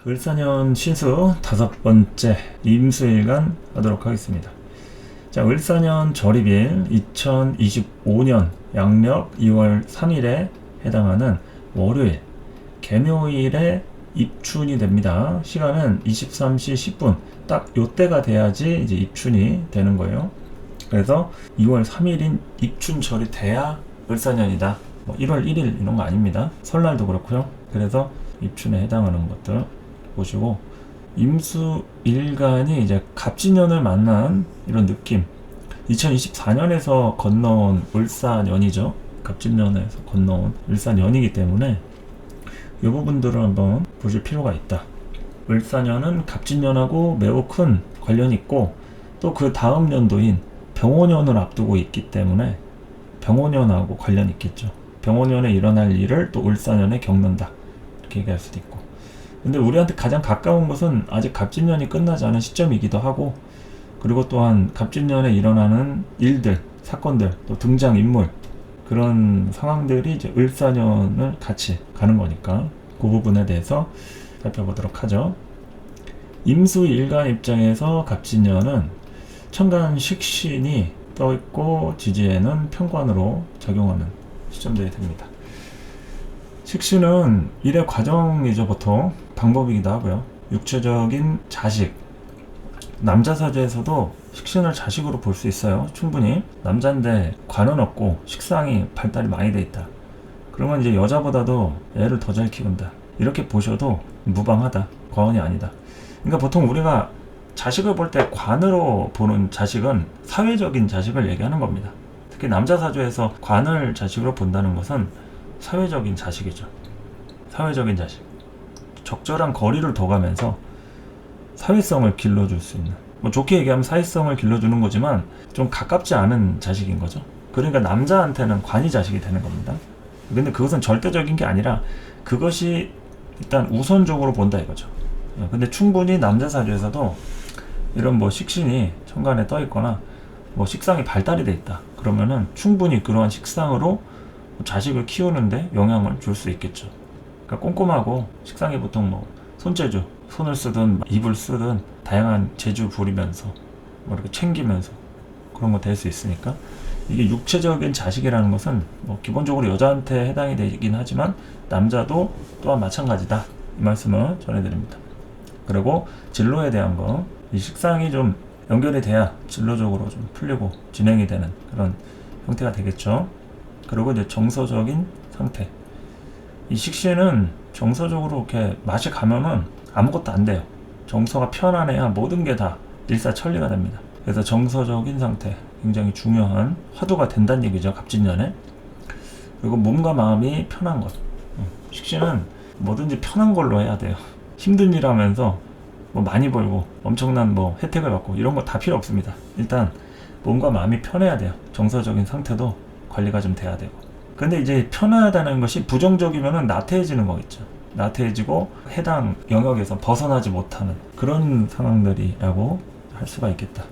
을사년 신수 5번째 임수일간 하도록 하겠습니다. 자, 을사년 절입일 2025년 양력 2월 3일에 해당하는 월요일 개묘일에 입춘이 됩니다. 시간은 23시 10분 딱 요때가 돼야지 이제 입춘이 되는 거예요. 그래서 2월 3일인 입춘절이 돼야 을사년이다. 1월 1일 이런 거 아닙니다. 설날도 그렇고요. 그래서 입춘에 해당하는 것들 보시고, 임수일간이 이제 갑진년을 만난 이런 느낌, 2024년에서 건너온 을사년이죠. 갑진년에서 건너온 을사년이기 때문에 이 부분들을 한번 보실 필요가 있다. 을사년은 갑진년하고 매우 큰 관련이 있고, 또 그 다음 년도인 병오년을 앞두고 있기 때문에 병오년하고 관련이 있겠죠. 병오년에 일어날 일을 또 을사년에 겪는다, 이렇게 얘기할 수도 있고. 근데 우리한테 가장 가까운 것은 아직 갑진년이 끝나지 않은 시점이기도 하고, 그리고 또한 갑진년에 일어나는 일들, 사건들, 또 등장인물, 그런 상황들이 이제 을사년을 같이 가는 거니까 그 부분에 대해서 살펴보도록 하죠. 임수일간 입장에서 갑진년은 천간 식신이 떠있고 지지에는 편관으로 작용하는 시점들이 됩니다. 식신은 일의 과정이죠. 보통 방법이기도 하고요. 육체적인 자식, 남자 사주에서도 식신을 자식으로 볼 수 있어요. 충분히. 남자인데 관은 없고 식상이 발달이 많이 돼 있다, 그러면 이제 여자보다도 애를 더 잘 키운다, 이렇게 보셔도 무방하다, 과언이 아니다. 그러니까 보통 우리가 자식을 볼 때 관으로 보는 자식은 사회적인 자식을 얘기하는 겁니다. 특히 남자 사주에서 관을 자식으로 본다는 것은 사회적인 자식이죠. 사회적인 자식. 적절한 거리를 둬가면서 사회성을 길러줄 수 있는, 뭐 좋게 얘기하면 사회성을 길러주는 거지만 좀 가깝지 않은 자식인 거죠. 그러니까 남자한테는 관이 자식이 되는 겁니다. 근데 그것은 절대적인 게 아니라 그것이 일단 우선적으로 본다 이거죠. 근데 충분히 남자 사주에서도 이런 뭐 식신이 천간에 떠 있거나 뭐 식상이 발달이 돼 있다, 그러면은 충분히 그러한 식상으로 자식을 키우는데 영향을 줄 수 있겠죠. 그러니까 꼼꼼하고, 식상이 보통 뭐 손재주, 손을 쓰든 입을 쓰든 다양한 재주 부리면서 뭐 이렇게 챙기면서 그런 거 될 수 있으니까, 이게 육체적인 자식이라는 것은 뭐 기본적으로 여자한테 해당이 되긴 하지만 남자도 또한 마찬가지다, 이 말씀을 전해드립니다. 그리고 진로에 대한 거, 이 식상이 좀 연결이 돼야 진로적으로 좀 풀리고 진행이 되는 그런 형태가 되겠죠. 그리고 이제 정서적인 상태, 이 식신은 정서적으로 이렇게 맛이 가면은 아무것도 안 돼요. 정서가 편안해야 모든 게 다 일사천리가 됩니다. 그래서 정서적인 상태 굉장히 중요한 화두가 된다는 얘기죠, 갑진년에. 그리고 몸과 마음이 편한 것, 식신은 뭐든지 편한 걸로 해야 돼요. 힘든 일 하면서 뭐 많이 벌고 엄청난 뭐 혜택을 받고 이런 거 다 필요 없습니다. 일단 몸과 마음이 편해야 돼요. 정서적인 상태도 관리가 좀 돼야 되고. 근데 이제 편하다는 것이 부정적이면은 나태해지는 거겠죠. 나태해지고 해당 영역에서 벗어나지 못하는 그런 상황들이라고 할 수가 있겠다.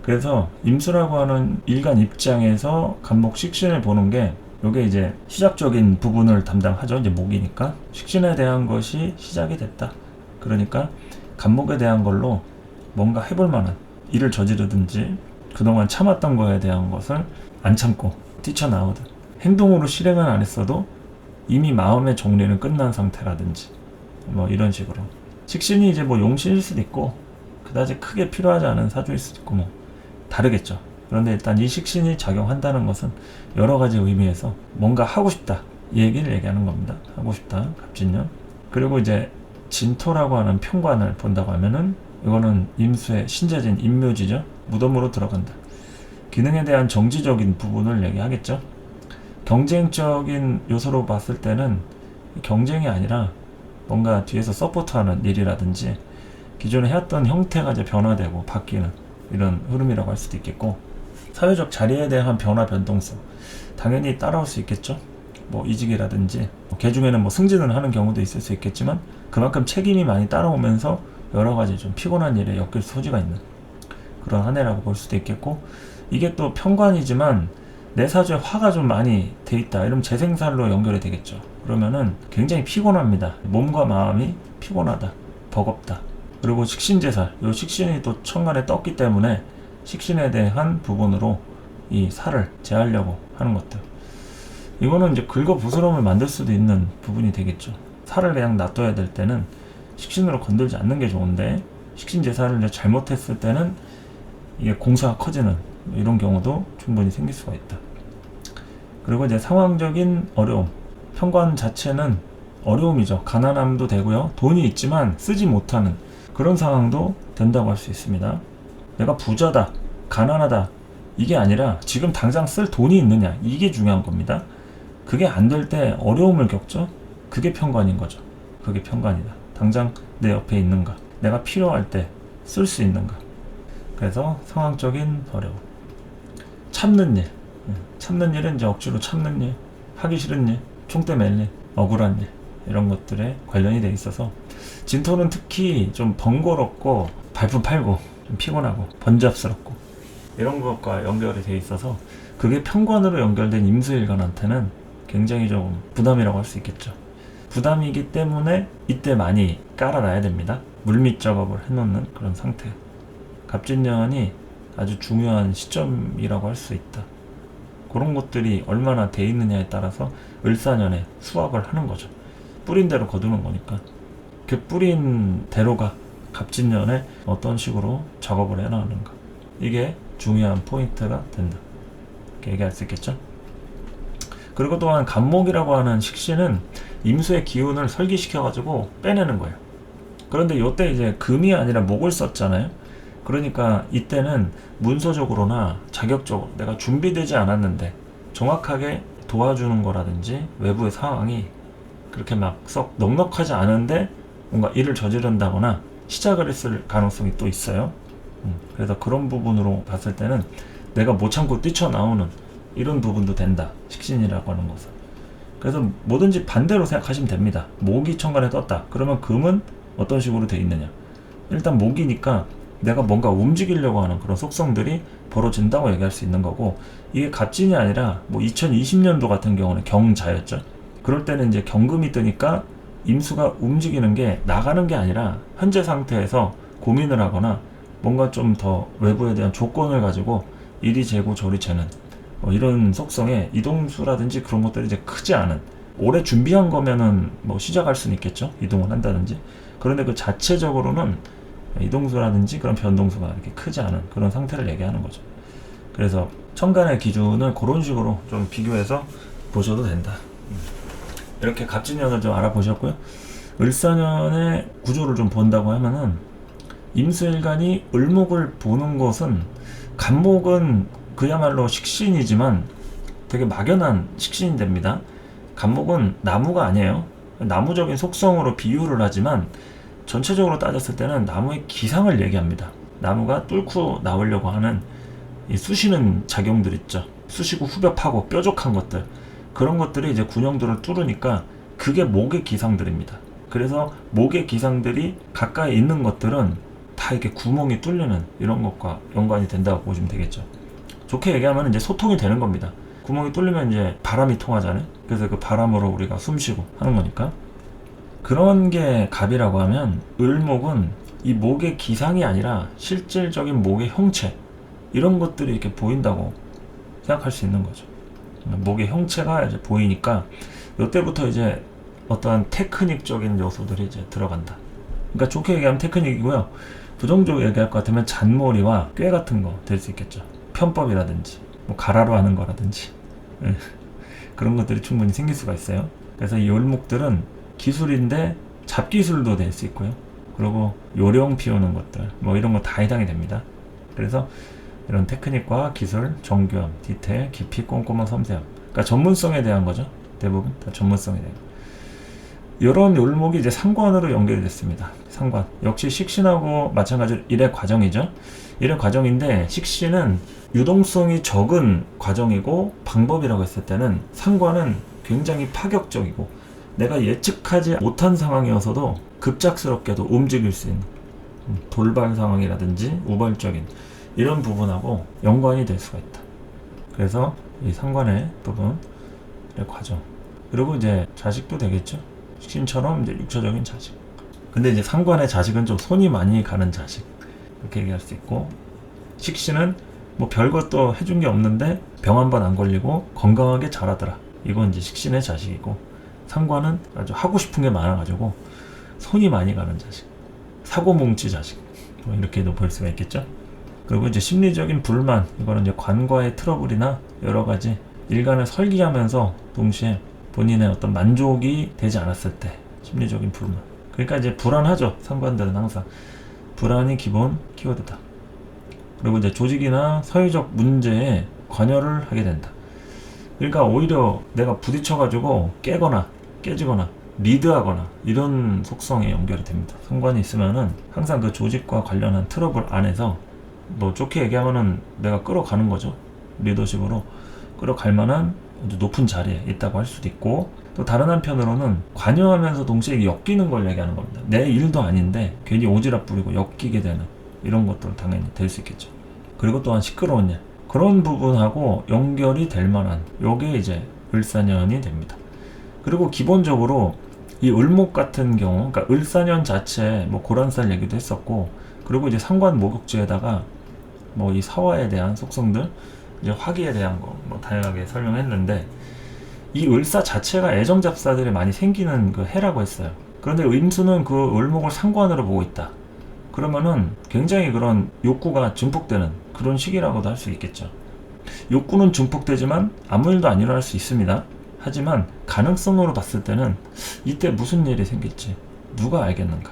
그래서 임수라고 하는 일간 입장에서 간목 식신을 보는 게, 요게 이제 시작적인 부분을 담당하죠. 이제 목이니까 식신에 대한 것이 시작이 됐다. 그러니까 간목에 대한 걸로 뭔가 해볼 만한 일을 저지르든지, 그동안 참았던 거에 대한 것을 안 참고 뛰쳐나오든, 행동으로 실행은 안 했어도 이미 마음의 정리는 끝난 상태라든지, 뭐 이런 식으로. 식신이 이제 뭐 용신일 수도 있고 그다지 크게 필요하지 않은 사주일 수도 있고 뭐 다르겠죠. 그런데 일단 이 식신이 작용한다는 것은 여러 가지 의미에서 뭔가 하고 싶다, 이 얘기를 얘기하는 겁니다. 하고 싶다, 갑진년. 그리고 이제 진토라고 하는 편관을 본다고 하면은 이거는 임수의 신재진 임묘지죠. 무덤으로 들어간다. 기능에 대한 정지적인 부분을 얘기하겠죠. 경쟁적인 요소로 봤을 때는 경쟁이 아니라 뭔가 뒤에서 서포트하는 일이라든지, 기존에 해왔던 형태가 이제 변화되고 바뀌는 이런 흐름이라고 할 수도 있겠고, 사회적 자리에 대한 변화 변동성 당연히 따라올 수 있겠죠. 뭐 이직이라든지, 개 중에는 뭐 승진을 하는 경우도 있을 수 있겠지만 그만큼 책임이 많이 따라오면서 여러 가지 좀 피곤한 일에 엮일 소지가 있는 그런 한 해라고 볼 수도 있겠고, 이게 또 편관이지만 내 사주에 화가 좀 많이 돼 있다, 이러면 재생살로 연결이 되겠죠. 그러면은 굉장히 피곤합니다. 몸과 마음이 피곤하다, 버겁다. 그리고 식신제살, 요 식신이 또 천간에 떴기 때문에 식신에 대한 부분으로 이 살을 제하려고 하는 것들. 이거는 이제 긁어부스럼을 만들 수도 있는 부분이 되겠죠. 살을 그냥 놔둬야 될 때는 식신으로 건들지 않는 게 좋은데, 식신제살을 이제 잘못했을 때는 이게 공사가 커지는 이런 경우도 충분히 생길 수가 있다. 그리고 이제 상황적인 어려움, 편관 자체는 어려움이죠. 가난함도 되고요, 돈이 있지만 쓰지 못하는 그런 상황도 된다고 할 수 있습니다. 내가 부자다, 가난하다, 이게 아니라 지금 당장 쓸 돈이 있느냐, 이게 중요한 겁니다. 그게 안 될 때 어려움을 겪죠. 그게 편관인 거죠. 그게 편관이다. 당장 내 옆에 있는가, 내가 필요할 때 쓸 수 있는가. 그래서 상황적인 어려움. 참는 일, 참는 일은 이제 억지로 참는 일, 하기 싫은 일, 총대 맬 일, 억울한 일, 이런 것들에 관련이 돼 있어서 진토는 특히 좀 번거롭고 발품 팔고 좀 피곤하고 번잡스럽고 이런 것과 연결이 돼 있어서 그게 편관으로 연결된 임수일간한테는 굉장히 좀 부담이라고 할 수 있겠죠. 부담이기 때문에 이때 많이 깔아놔야 됩니다. 물밑 작업을 해놓는 그런 상태. 갑진년이 아주 중요한 시점이라고 할 수 있다. 그런 것들이 얼마나 돼 있느냐에 따라서 을사년에 수확을 하는 거죠. 뿌린 대로 거두는 거니까. 그 뿌린 대로가 갑진년에 어떤 식으로 작업을 해나가는가. 이게 중요한 포인트가 된다. 이렇게 얘기할 수 있겠죠. 그리고 또한 간목이라고 하는 식신은 임수의 기운을 설기시켜가지고 빼내는 거예요. 그런데 이때 이제 금이 아니라 목을 썼잖아요. 그러니까 이때는 문서적으로나 자격적으로 내가 준비되지 않았는데 정확하게 도와주는 거라든지 외부의 상황이 그렇게 막 썩 넉넉하지 않은데 뭔가 일을 저지른다거나 시작을 했을 가능성이 또 있어요. 그래서 그런 부분으로 봤을 때는 내가 못 참고 뛰쳐나오는 이런 부분도 된다. 식신이라고 하는 것은. 그래서 뭐든지 반대로 생각하시면 됩니다. 목이 천간에 떴다. 그러면 금은 어떤 식으로 돼 있느냐. 일단 목이니까 내가 뭔가 움직이려고 하는 그런 속성들이 벌어진다고 얘기할 수 있는 거고, 이게 갑진이 아니라 뭐 2020년도 같은 경우는 경자였죠. 그럴 때는 이제 경금이 뜨니까 임수가 움직이는 게 나가는 게 아니라 현재 상태에서 고민을 하거나 뭔가 좀 더 외부에 대한 조건을 가지고 이리 재고 저리 재는 이런 속성의 이동수라든지 그런 것들이 이제 크지 않은, 오래 준비한 거면은 뭐 시작할 수는 있겠죠. 이동을 한다든지. 그런데 그 자체적으로는 이동수라든지 그런 변동수가 이렇게 크지 않은 그런 상태를 얘기하는 거죠. 그래서 천간의 기준을 그런 식으로 좀 비교해서 보셔도 된다. 이렇게 갑진년을 좀 알아보셨고요. 을사년의 구조를 좀 본다고 하면은 임수일간이 을목을 보는 것은, 간목은 그야말로 식신이지만 되게 막연한 식신이 됩니다. 간목은 나무가 아니에요. 나무적인 속성으로 비유를 하지만 전체적으로 따졌을 때는 나무의 기상을 얘기합니다. 나무가 뚫고 나오려고 하는 이 쑤시는 작용들 있죠. 쑤시고 후벼파고 뾰족한 것들, 그런 것들이 이제 군형들을 뚫으니까 그게 목의 기상들입니다. 그래서 목의 기상들이 가까이 있는 것들은 다 이렇게 구멍이 뚫리는 이런 것과 연관이 된다고 보시면 되겠죠. 좋게 얘기하면 이제 소통이 되는 겁니다. 구멍이 뚫리면 이제 바람이 통하잖아요. 그래서 그 바람으로 우리가 숨쉬고 하는 거니까. 그런 게 갑이라고 하면, 을목은 이 목의 기상이 아니라 실질적인 목의 형체, 이런 것들이 이렇게 보인다고 생각할 수 있는 거죠. 목의 형체가 이제 보이니까 이때부터 이제 어떠한 테크닉적인 요소들이 이제 들어간다. 그러니까 좋게 얘기하면 테크닉이고요. 부정적으로 얘기할 것 같으면 잔머리와 꾀 같은 거 될 수 있겠죠. 편법이라든지 뭐 가라로 하는 거라든지 그런 것들이 충분히 생길 수가 있어요. 그래서 이 을목들은 기술인데 잡기술도 될 수 있고요. 그리고 요령 피우는 것들 뭐 이런 거 다 해당이 됩니다. 그래서 이런 테크닉과 기술, 정교함, 디테일, 깊이, 꼼꼼한 섬세함, 그러니까 전문성에 대한 거죠. 대부분 다 전문성에 대한 거. 이런 을목이 이제 상관으로 연결이 됐습니다. 상관 역시 식신하고 마찬가지로 일의 과정이죠. 일의 과정인데 식신은 유동성이 적은 과정이고, 방법이라고 했을 때는 상관은 굉장히 파격적이고 내가 예측하지 못한 상황이어서도 급작스럽게도 움직일 수 있는 돌발 상황이라든지 우발적인 이런 부분하고 연관이 될 수가 있다. 그래서 이 상관의 부분의 과정, 그리고 이제 자식도 되겠죠. 식신처럼 이제 육체적인 자식, 근데 이제 상관의 자식은 좀 손이 많이 가는 자식, 이렇게 얘기할 수 있고, 식신은 뭐 별것도 해준 게 없는데 병 한 번 안 걸리고 건강하게 자라더라. 이건 이제 식신의 자식이고, 상관은 아주 하고 싶은 게 많아가지고 손이 많이 가는 자식, 사고뭉치 자식, 뭐 이렇게도 볼 수가 있겠죠. 그리고 이제 심리적인 불만, 이거는 이제 관과의 트러블이나 여러 가지 일간을 설계하면서 동시에 본인의 어떤 만족이 되지 않았을 때 심리적인 불만. 그러니까 이제 불안하죠. 상관들은 항상 불안이 기본 키워드다. 그리고 이제 조직이나 사회적 문제에 관여를 하게 된다. 그러니까 오히려 내가 부딪혀가지고 깨거나 깨지거나 리드하거나 이런 속성에 연결이 됩니다. 상관이 있으면은 항상 그 조직과 관련한 트러블 안에서 뭐 좋게 얘기하면은 내가 끌어가는 거죠. 리더십으로 끌어갈 만한 아주 높은 자리에 있다고 할 수도 있고, 또 다른 한편으로는 관여하면서 동시에 엮이는 걸 얘기하는 겁니다. 내 일도 아닌데 괜히 오지랖 부리고 엮이게 되는 이런 것도 당연히 될 수 있겠죠. 그리고 또한 시끄러운 일, 그런 부분하고 연결이 될 만한 요게 이제 을사년이 됩니다. 그리고 기본적으로 이 을목 같은 경우, 그러니까 을사년 자체 뭐 고란살 얘기도 했었고, 그리고 이제 상관 목욕지에다가 뭐 이 사화에 대한 속성들, 이제 화기에 대한 거 뭐 다양하게 설명했는데, 이 을사 자체가 애정잡사들이 많이 생기는 그 해라고 했어요. 그런데 임수는 그 을목을 상관으로 보고 있다. 그러면은 굉장히 그런 욕구가 증폭되는 그런 시기라고도 할 수 있겠죠. 욕구는 증폭되지만 아무 일도 안 일어날 수 있습니다. 하지만 가능성으로 봤을 때는 이때 무슨 일이 생길지 누가 알겠는가,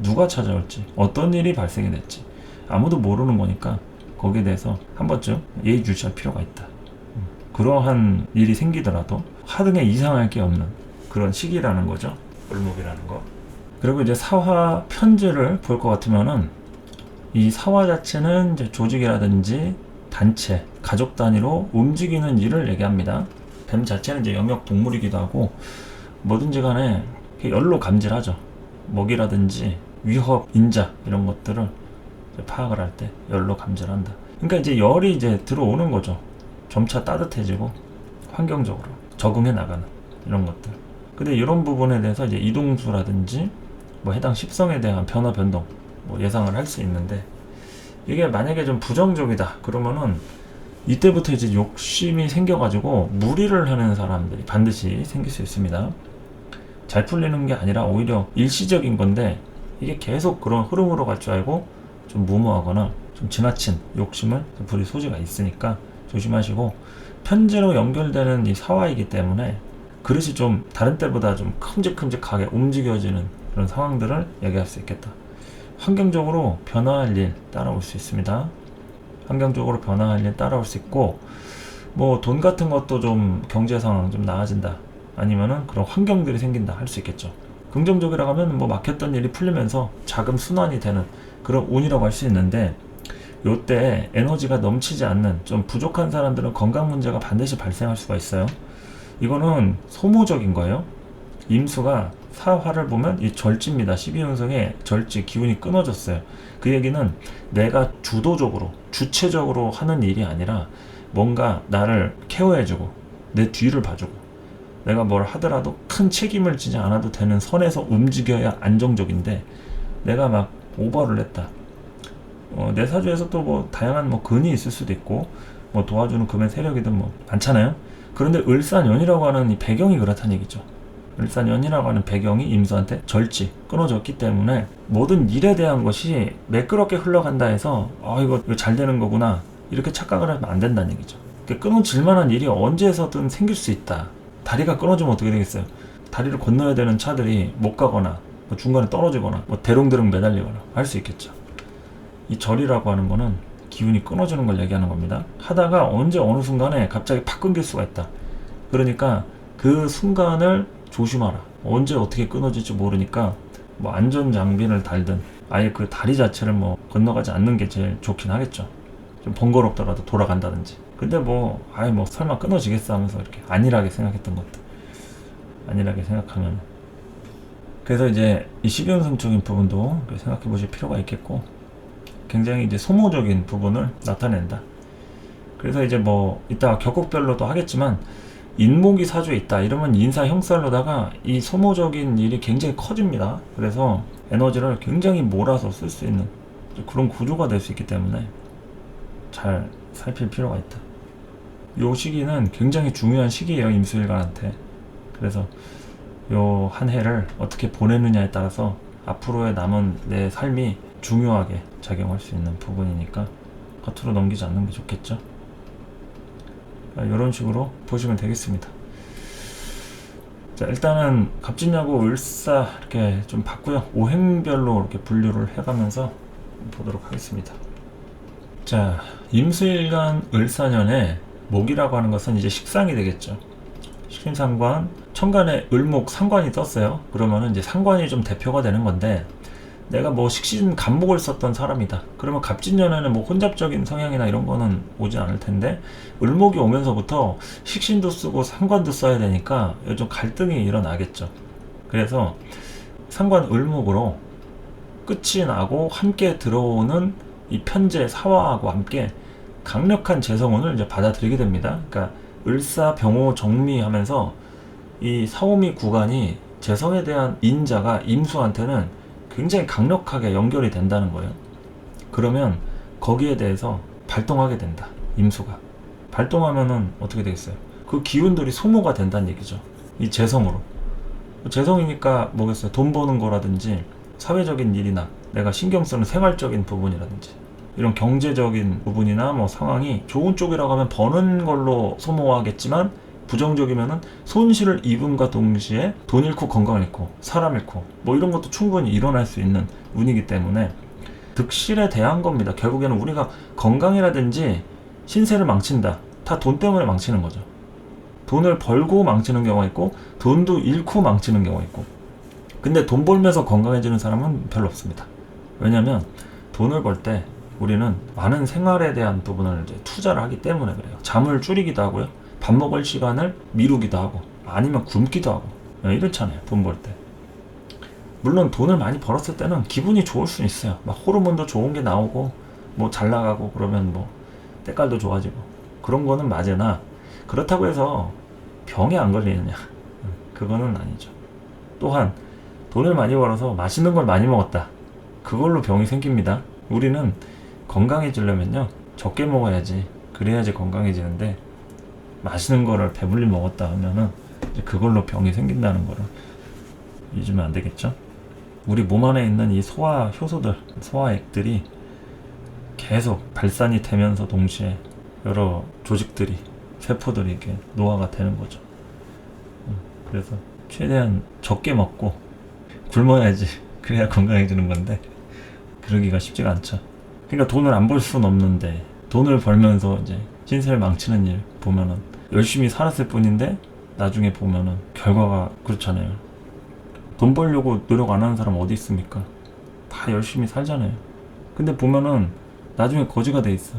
누가 찾아올지, 어떤 일이 발생이 될지 아무도 모르는 거니까 거기에 대해서 한 번쯤 예의주시할 필요가 있다. 그러한 일이 생기더라도 하등에 이상할 게 없는 그런 시기라는 거죠. 을목이라는 거. 그리고 이제 사화 편지를 볼 것 같으면은 이 사화 자체는 이제 조직이라든지 단체, 가족 단위로 움직이는 일을 얘기합니다. 뱀 자체는 이제 영역 동물이기도 하고 뭐든지 간에 열로 감지하죠. 먹이라든지 위협, 인자 이런 것들을 파악을 할 때 열로 감지를 한다. 그러니까 이제 열이 이제 들어오는 거죠. 점차 따뜻해지고 환경적으로 적응해 나가는 이런 것들. 근데 이런 부분에 대해서 이제 이동수라든지 뭐 해당 십성에 대한 변화 변동 뭐 예상을 할 수 있는데, 이게 만약에 좀 부정적이다 그러면은 이때부터 이제 욕심이 생겨가지고 무리를 하는 사람들이 반드시 생길 수 있습니다. 잘 풀리는 게 아니라 오히려 일시적인 건데, 이게 계속 그런 흐름으로 갈 줄 알고 좀 무모하거나 좀 지나친 욕심을 부릴 소지가 있으니까 조심하시고, 편지로 연결되는 이 사화이기 때문에 그릇이 좀 다른 때보다 좀 큼직큼직하게 움직여지는 그런 상황들을 얘기할 수 있겠다. 환경적으로 변화할 일 따라올 수 있습니다. 환경적으로 변화할 일 따라올 수 있고, 뭐 돈 같은 것도 좀 경제 상황 좀 나아진다, 아니면은 그런 환경들이 생긴다 할 수 있겠죠. 긍정적이라고 하면 뭐 막혔던 일이 풀리면서 자금 순환이 되는 그런 운이라고 할 수 있는데, 요때 에너지가 넘치지 않는 좀 부족한 사람들은 건강 문제가 반드시 발생할 수가 있어요. 이거는 소모적인 거예요. 임수가 사화를 보면 이 절지입니다. 12운성에 절지, 기운이 끊어졌어요. 그 얘기는 내가 주도적으로 주체적으로 하는 일이 아니라 뭔가 나를 케어해주고 내 뒤를 봐주고 내가 뭘 하더라도 큰 책임을 지지 않아도 되는 선에서 움직여야 안정적인데, 내가 막 오버를 했다. 내 사주에서 또 뭐 다양한 뭐 근이 있을 수도 있고 뭐 도와주는 금의 세력이든 뭐 많잖아요. 그런데 을사년이라고 하는 이 배경이 그렇다는 얘기죠. 을사년이라고 하는 배경이 임수한테 절지 끊어졌기 때문에 모든 일에 대한 것이 매끄럽게 흘러간다 해서 이거 잘 되는 거구나 이렇게 착각을 하면 안 된다는 얘기죠. 끊어질 만한 일이 언제서든 생길 수 있다. 다리가 끊어지면 어떻게 되겠어요? 다리를 건너야 되는 차들이 못 가거나 뭐 중간에 떨어지거나 뭐 대롱대롱 매달리거나 할 수 있겠죠. 이 절이라고 하는 거는 기운이 끊어지는 걸 얘기하는 겁니다. 하다가 언제 어느 순간에 갑자기 팍 끊길 수가 있다. 그러니까 그 순간을 조심하라. 언제 어떻게 끊어질지 모르니까 뭐 안전장비를 달든 아예 그 다리 자체를 뭐 건너가지 않는 게 제일 좋긴 하겠죠. 좀 번거롭더라도 돌아간다든지. 근데 뭐 설마 끊어지겠어 하면서 이렇게 안일하게 생각했던 것들, 안일하게 생각하면, 그래서 이제 이 12운성적인 부분도 생각해 보실 필요가 있겠고, 굉장히 이제 소모적인 부분을 나타낸다. 그래서 이제 뭐 이따가 격국별로도 하겠지만, 인목이 사주에 있다 이러면 인사 형살로다가 이 소모적인 일이 굉장히 커집니다. 그래서 에너지를 굉장히 몰아서 쓸 수 있는 그런 구조가 될 수 있기 때문에 잘 살필 필요가 있다. 요 시기는 굉장히 중요한 시기예요, 임수일간한테. 그래서 요 한 해를 어떻게 보내느냐에 따라서 앞으로의 남은 내 삶이 중요하게 작용할 수 있는 부분이니까 겉으로 넘기지 않는 게 좋겠죠. 이런 식으로 보시면 되겠습니다. 자, 일단은 갑진야구 을사 이렇게 좀 봤고요. 오행별로 이렇게 분류를 해가면서 보도록 하겠습니다. 자, 임수일간 을사년에 목이라고 하는 것은 이제 식상이 되겠죠. 식신상관, 천간에 을목 상관이 떴어요. 그러면은 이제 상관이 좀 대표가 되는 건데, 내가 뭐 식신 간목을 썼던 사람이다. 그러면 갑진년에는 뭐 혼잡적인 성향이나 이런 거는 오지 않을 텐데, 을목이 오면서부터 식신도 쓰고 상관도 써야 되니까 좀 갈등이 일어나겠죠. 그래서 상관 을목으로 끝이 나고 함께 들어오는 이 편재 사화하고 함께 강력한 재성운을 이제 받아들이게 됩니다. 그러니까 을사 병호 정미하면서 이 사오미 구간이 재성에 대한 인자가 임수한테는 굉장히 강력하게 연결이 된다는 거예요. 그러면 거기에 대해서 발동하게 된다. 임수가 발동하면은 어떻게 되겠어요? 그 기운들이 소모가 된다는 얘기죠. 이 재성으로. 재성이니까 뭐겠어요? 돈 버는 거라든지 사회적인 일이나 내가 신경 쓰는 생활적인 부분이라든지 이런 경제적인 부분이나 뭐 상황이 좋은 쪽이라고 하면 버는 걸로 소모하겠지만, 부정적이면은 손실을 입음과 동시에 돈 잃고 건강 잃고 사람 잃고 뭐 이런 것도 충분히 일어날 수 있는 운이기 때문에 득실에 대한 겁니다. 결국에는 우리가 건강이라든지 신세를 망친다. 다 돈 때문에 망치는 거죠. 돈을 벌고 망치는 경우가 있고 돈도 잃고 망치는 경우가 있고, 근데 돈 벌면서 건강해지는 사람은 별로 없습니다. 왜냐면 돈을 벌 때 우리는 많은 생활에 대한 부분을 이제 투자를 하기 때문에 그래요. 잠을 줄이기도 하고요. 밥 먹을 시간을 미루기도 하고 아니면 굶기도 하고 이렇잖아요. 돈 벌 때. 물론 돈을 많이 벌었을 때는 기분이 좋을 수 있어요. 막 호르몬도 좋은 게 나오고 뭐 잘 나가고 그러면 뭐 때깔도 좋아지고 그런 거는 맞으나, 그렇다고 해서 병에 안 걸리느냐, 그거는 아니죠. 또한 돈을 많이 벌어서 맛있는 걸 많이 먹었다. 그걸로 병이 생깁니다. 우리는 건강해지려면요 적게 먹어야지. 그래야지 건강해지는데, 맛있는 거를 배불리 먹었다 하면은 그걸로 병이 생긴다는 거를 잊으면 안 되겠죠. 우리 몸 안에 있는 이 소화 효소들, 소화액들이 계속 발산이 되면서 동시에 여러 조직들이, 세포들이 이렇게 노화가 되는 거죠. 그래서 최대한 적게 먹고 굶어야지. 그래야 건강해지는 건데 그러기가 쉽지가 않죠. 그러니까 돈을 안 벌 수는 없는데, 돈을 벌면서 이제 신세를 망치는 일 보면은 열심히 살았을 뿐인데 나중에 보면은 결과가 그렇잖아요. 돈 벌려고 노력 안 하는 사람 어디 있습니까? 다 열심히 살잖아요. 근데 보면은 나중에 거지가 돼 있어.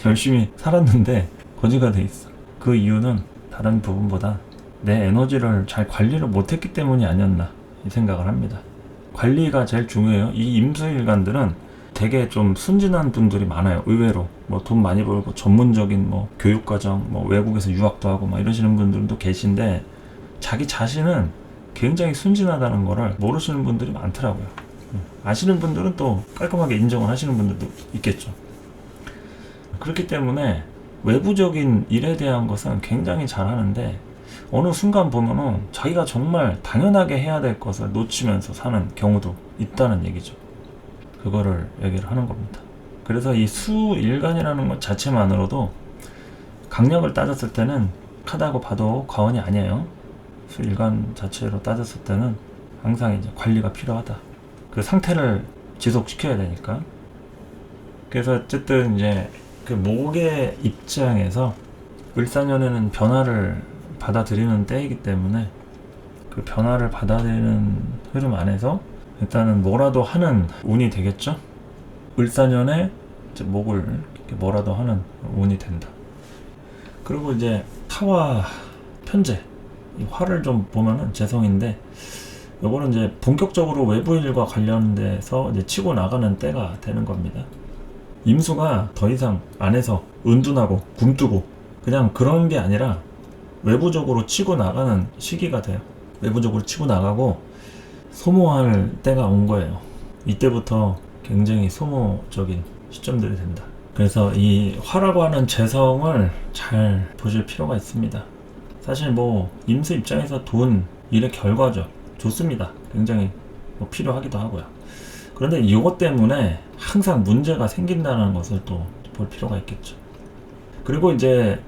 열심히 살았는데 거지가 돼 있어. 그 이유는 다른 부분보다 내 에너지를 잘 관리를 못했기 때문이 아니었나 이 생각을 합니다. 관리가 제일 중요해요. 이 임수일간들은 되게 좀 순진한 분들이 많아요. 의외로 뭐 돈 많이 벌고 전문적인 뭐 교육과정, 뭐 외국에서 유학도 하고 막 이러시는 분들도 계신데, 자기 자신은 굉장히 순진하다는 거를 모르시는 분들이 많더라고요. 아시는 분들은 또 깔끔하게 인정을 하시는 분들도 있겠죠. 그렇기 때문에 외부적인 일에 대한 것은 굉장히 잘하는데, 어느 순간 보면은 자기가 정말 당연하게 해야 될 것을 놓치면서 사는 경우도 있다는 얘기죠. 그거를 얘기를 하는 겁니다. 그래서 이 수일간이라는 것 자체만으로도 강약을 따졌을 때는 하다고 봐도 과언이 아니에요. 수일간 자체로 따졌을 때는 항상 이제 관리가 필요하다. 그 상태를 지속시켜야 되니까. 그래서 어쨌든 이제 그 목의 입장에서 을사년에는 변화를 받아들이는 때이기 때문에 그 변화를 받아들이는 흐름 안에서 일단은 뭐라도 하는 운이 되겠죠. 을사년에 이제 목을 이렇게 뭐라도 하는 운이 된다. 그리고 이제 타와 편재, 이 화를 좀 보면은 재성인데, 요거는 이제 본격적으로 외부 일과 관련돼서 이제 치고 나가는 때가 되는 겁니다. 임수가 더 이상 안에서 은둔하고 굼뜨고 그냥 그런 게 아니라 외부적으로 치고 나가는 시기가 돼요. 외부적으로 치고 나가고 소모할 때가 온 거예요. 이때부터 굉장히 소모적인 시점들이 된다. 그래서 이 화라고 하는 재성을 잘 보실 필요가 있습니다. 사실 뭐 임수 입장에서 돈, 일의 결과죠. 좋습니다. 굉장히 뭐 필요하기도 하고요. 그런데 이것 때문에 항상 문제가 생긴다는 것을 또 볼 필요가 있겠죠. 그리고 이제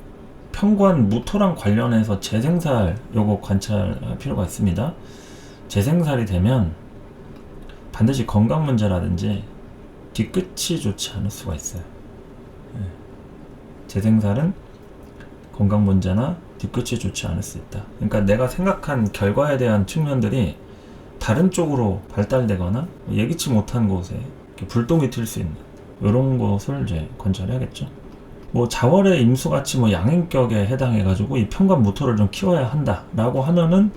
편관 무토랑 관련해서 재생살 요거 관찰할 필요가 있습니다. 재생살이 되면 반드시 건강 문제라든지 뒤끝이 좋지 않을 수가 있어요. 재생살은 건강 문제나 뒤끝이 좋지 않을 수 있다. 그러니까 내가 생각한 결과에 대한 측면들이 다른 쪽으로 발달되거나 예기치 못한 곳에 불똥이 튈 수 있는 이런 것을 이제 관찰해야겠죠. 뭐 자월의 임수같이 뭐 양행격에 해당해가지고 이 편관무토를 좀 키워야 한다라고 하면은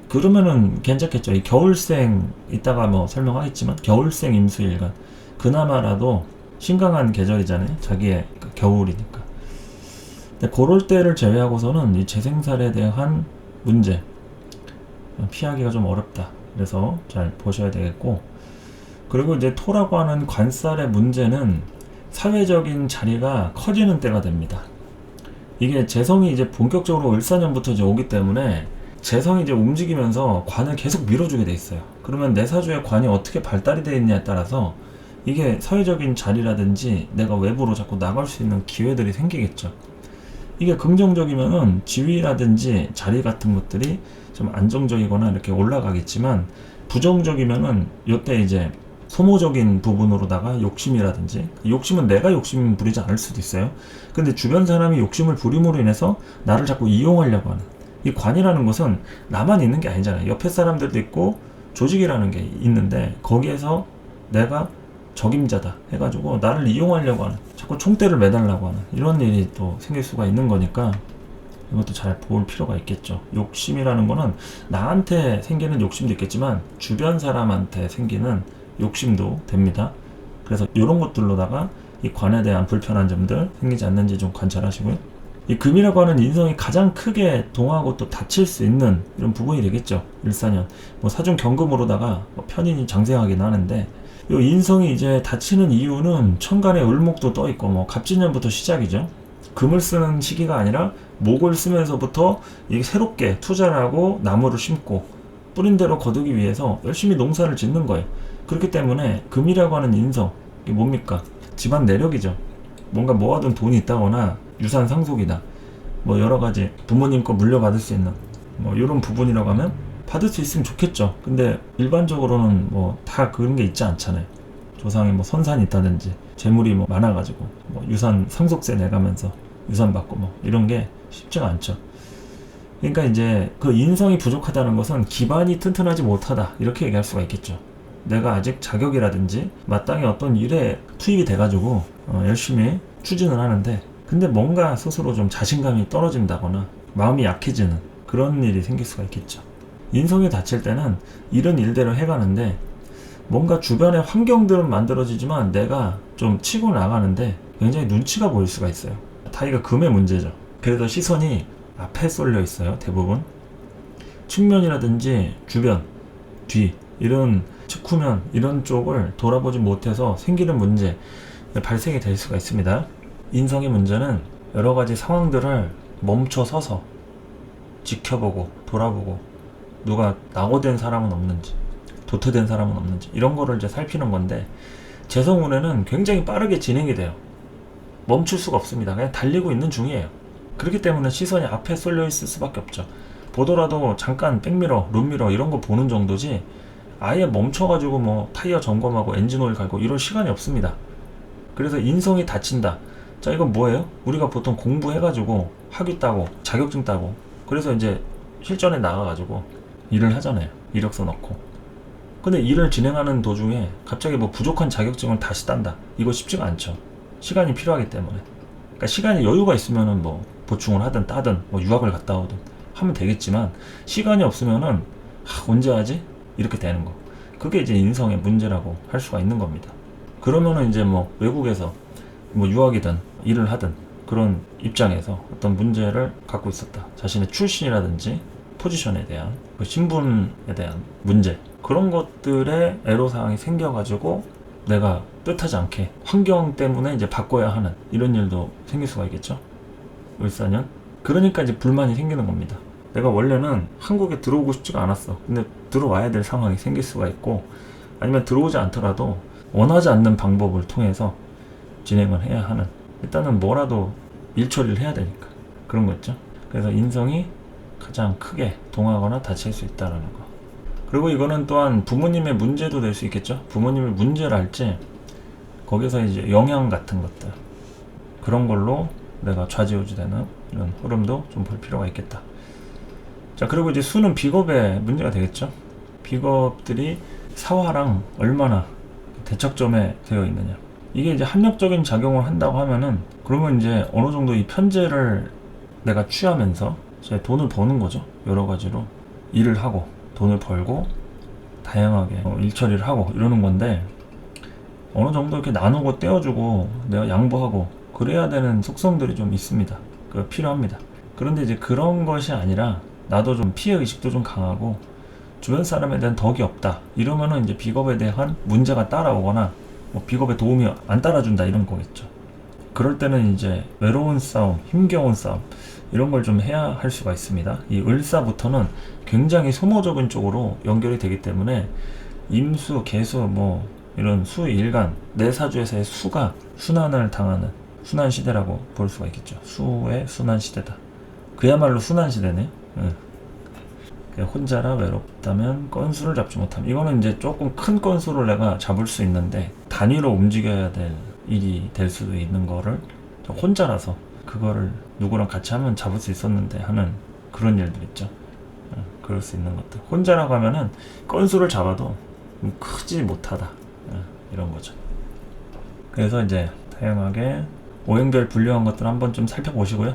그러면은 괜찮겠죠. 이 겨울생 이따가 뭐 설명하겠지만 겨울생 임수일간 그나마라도 신강한 계절이잖아요. 자기의 겨울이니까. 근데 그럴 때를 제외하고서는 이 재생살에 대한 문제 피하기가 좀 어렵다. 그래서 잘 보셔야 되겠고, 그리고 이제 토라고 하는 관살의 문제는 사회적인 자리가 커지는 때가 됩니다. 이게 재성이 이제 본격적으로 을사년부터 이제 오기 때문에 재성이 이제 움직이면서 관을 계속 밀어주게 돼 있어요. 그러면 내 사주의 관이 어떻게 발달이 되어 있냐에 따라서 이게 사회적인 자리라든지 내가 외부로 자꾸 나갈 수 있는 기회들이 생기겠죠. 이게 긍정적이면은 지위라든지 자리 같은 것들이 좀 안정적이거나 이렇게 올라가겠지만, 부정적이면은 이때 이제 소모적인 부분으로다가 욕심이라든지, 욕심은 내가 욕심 부리지 않을 수도 있어요. 근데 주변 사람이 욕심을 부림으로 인해서 나를 자꾸 이용하려고 하는, 이 관이라는 것은 나만 있는 게 아니잖아요. 옆에 사람들도 있고 조직이라는 게 있는데 거기에서 내가 적임자다 해가지고 나를 이용하려고 하는, 자꾸 총대를 매달라고 하는 이런 일이 또 생길 수가 있는 거니까 이것도 잘 볼 필요가 있겠죠. 욕심이라는 거는 나한테 생기는 욕심도 있겠지만 주변 사람한테 생기는 욕심도 됩니다. 그래서 이런 것들로다가 이 관에 대한 불편한 점들 생기지 않는지 좀 관찰하시고요. 이 금이라고 하는 인성이 가장 크게 동하고 또 다칠 수 있는 이런 부분이 되겠죠. 일사년 뭐 사중 경금으로다가 뭐 편인이 장생하긴 하는데, 이 인성이 이제 다치는 이유는 천간에 을목도 떠 있고 뭐 갑진년부터 시작이죠. 금을 쓰는 시기가 아니라 목을 쓰면서부터 이게 새롭게 투자를 하고 나무를 심고 뿌린 대로 거두기 위해서 열심히 농사를 짓는 거예요. 그렇기 때문에 금이라고 하는 인성, 이게 뭡니까? 집안 내력이죠. 뭔가 모아둔 돈이 있다거나 유산 상속이다, 뭐 여러 가지 부모님 거 물려받을 수 있는 뭐 이런 부분이라고 하면 받을 수 있으면 좋겠죠. 근데 일반적으로는 뭐 다 그런 게 있지 않잖아요. 조상에 뭐 선산이 있다든지 재물이 뭐 많아가지고 뭐 유산 상속세 내가면서 유산 받고 뭐 이런 게 쉽지가 않죠. 그러니까 이제 그 인성이 부족하다는 것은 기반이 튼튼하지 못하다 이렇게 얘기할 수가 있겠죠. 내가 아직 자격이라든지 마땅히 어떤 일에 투입이 돼가지고 열심히 추진을 하는데, 근데 뭔가 스스로 좀 자신감이 떨어진다거나 마음이 약해지는 그런 일이 생길 수가 있겠죠. 인성이 다칠 때는 이런 일대로 해가는데 뭔가 주변의 환경들은 만들어지지만 내가 좀 치고 나가는데 굉장히 눈치가 보일 수가 있어요. 다이가 금의 문제죠. 그래서 시선이 앞에 쏠려 있어요. 대부분 측면이라든지 주변, 뒤 이런 측후면 이런 쪽을 돌아보지 못해서 생기는 문제 발생이 될 수가 있습니다. 인성의 문제는 여러 가지 상황들을 멈춰 서서 지켜보고 돌아보고 누가 낙오된 사람은 없는지 도태된 사람은 없는지 이런 거를 이제 살피는 건데, 재성운에는 굉장히 빠르게 진행이 돼요. 멈출 수가 없습니다. 그냥 달리고 있는 중이에요. 그렇기 때문에 시선이 앞에 쏠려 있을 수밖에 없죠. 보더라도 잠깐 백미러, 룸미러 이런 거 보는 정도지 아예 멈춰가지고 뭐 타이어 점검하고 엔진오일 갈고 이럴 시간이 없습니다. 그래서 인성이 다친다. 자, 이건 뭐예요? 우리가 보통 공부해가지고 학위 따고 자격증 따고 그래서 이제 실전에 나가가지고 일을 하잖아요. 이력서 넣고. 근데 일을 진행하는 도중에 갑자기 뭐 부족한 자격증을 다시 딴다. 이거 쉽지가 않죠. 시간이 필요하기 때문에. 그러니까 시간이 여유가 있으면은 뭐 보충을 하든 따든 뭐 유학을 갔다 오든 하면 되겠지만, 시간이 없으면은 언제 하지? 이렇게 되는 거. 그게 이제 인성의 문제라고 할 수가 있는 겁니다. 그러면은 이제 뭐 외국에서 뭐 유학이든 일을 하든 그런 입장에서 어떤 문제를 갖고 있었다. 자신의 출신이라든지 포지션에 대한 그 신분에 대한 문제, 그런 것들에 애로사항이 생겨가지고 내가 뜻하지 않게 환경 때문에 이제 바꿔야 하는 이런 일도 생길 수가 있겠죠. 을사년. 그러니까 이제 불만이 생기는 겁니다. 내가 원래는 한국에 들어오고 싶지가 않았어. 근데 들어와야 될 상황이 생길 수가 있고, 아니면 들어오지 않더라도 원하지 않는 방법을 통해서 진행을 해야 하는, 일단은 뭐라도 일 처리를 해야 되니까 그런 거 있죠. 그래서 인성이 가장 크게 동하거나 다칠 수 있다는 거. 그리고 이거는 또한 부모님의 문제도 될 수 있겠죠. 부모님의 문제를 할지, 거기서 이제 영향 같은 것들, 그런 걸로 내가 좌지우지 되는 이런 흐름도 좀 볼 필요가 있겠다. 자, 그리고 이제 수는 비겁의 문제가 되겠죠. 비겁들이 사화랑 얼마나 대척점에 되어 있느냐. 이게 이제 합력적인 작용을 한다고 하면은, 그러면 이제 어느 정도 이 편제를 내가 취하면서 이제 돈을 버는 거죠. 여러 가지로 일을 하고 돈을 벌고 다양하게 일처리를 하고 이러는 건데, 어느 정도 이렇게 나누고 떼어주고 내가 양보하고 그래야 되는 속성들이 좀 있습니다. 그 필요합니다. 그런데 이제 그런 것이 아니라 나도 좀 피해의식도 좀 강하고 주변 사람에 대한 덕이 없다 이러면은 이제 비겁에 대한 문제가 따라오거나 뭐 비겁의 도움이 안 따라준다 이런 거겠죠. 그럴 때는 이제 외로운 싸움, 힘겨운 싸움 이런 걸 좀 해야 할 수가 있습니다. 이 을사부터는 굉장히 소모적인 쪽으로 연결이 되기 때문에 임수, 계수 뭐 이런 수, 일간, 내 사주에서의 수가 순환을 당하는 순환 시대라고 볼 수가 있겠죠. 수의 순환 시대다. 그야말로 순환 시대네. 혼자라 외롭다면 건수를 잡지 못함. 이거는 이제 조금 큰 건수를 내가 잡을 수 있는데 단위로 움직여야 될 일이 될 수도 있는 거를 혼자라서 그거를 누구랑 같이 하면 잡을 수 있었는데 하는 그런 일들 있죠. 그럴 수 있는 것들. 혼자라고 하면은 건수를 잡아도 크지 못하다. 이런 거죠. 그래서 이제 다양하게 오행별 분류한 것들 한번 좀 살펴보시고요.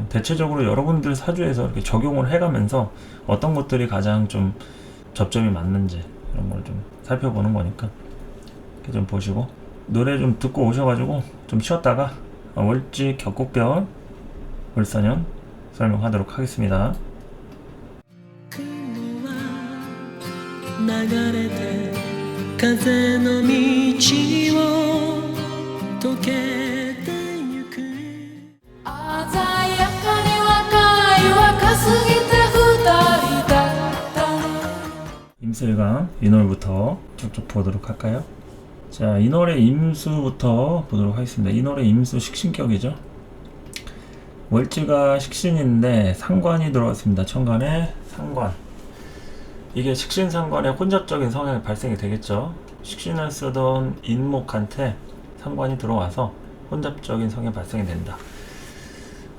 대체적으로 여러분들 사주에서 이렇게 적용을 해가면서 어떤 것들이 가장 좀 접점이 맞는지 이런 걸 좀 살펴보는 거니까 이렇게 좀 보시고, 노래 좀 듣고 오셔가지고 좀 쉬었다가 월지 격국별 을사년 설명하도록 하겠습니다. 流れて風の道を溶けてゆく鮮やかに若い若すぎて二人だった 임수일간 인월부터 쭉쭉 보도록 할까요? 자, 인월의 임수부터 보도록 하겠습니다. 인월의 임수 식신격이죠. 월지가 식신인데 상관이 들어왔습니다. 천간에 상관. 이게 식신상관의 혼잡적인 성향이 발생이 되겠죠. 식신을 쓰던 인목한테 상관이 들어와서 혼잡적인 성향이 발생이 된다.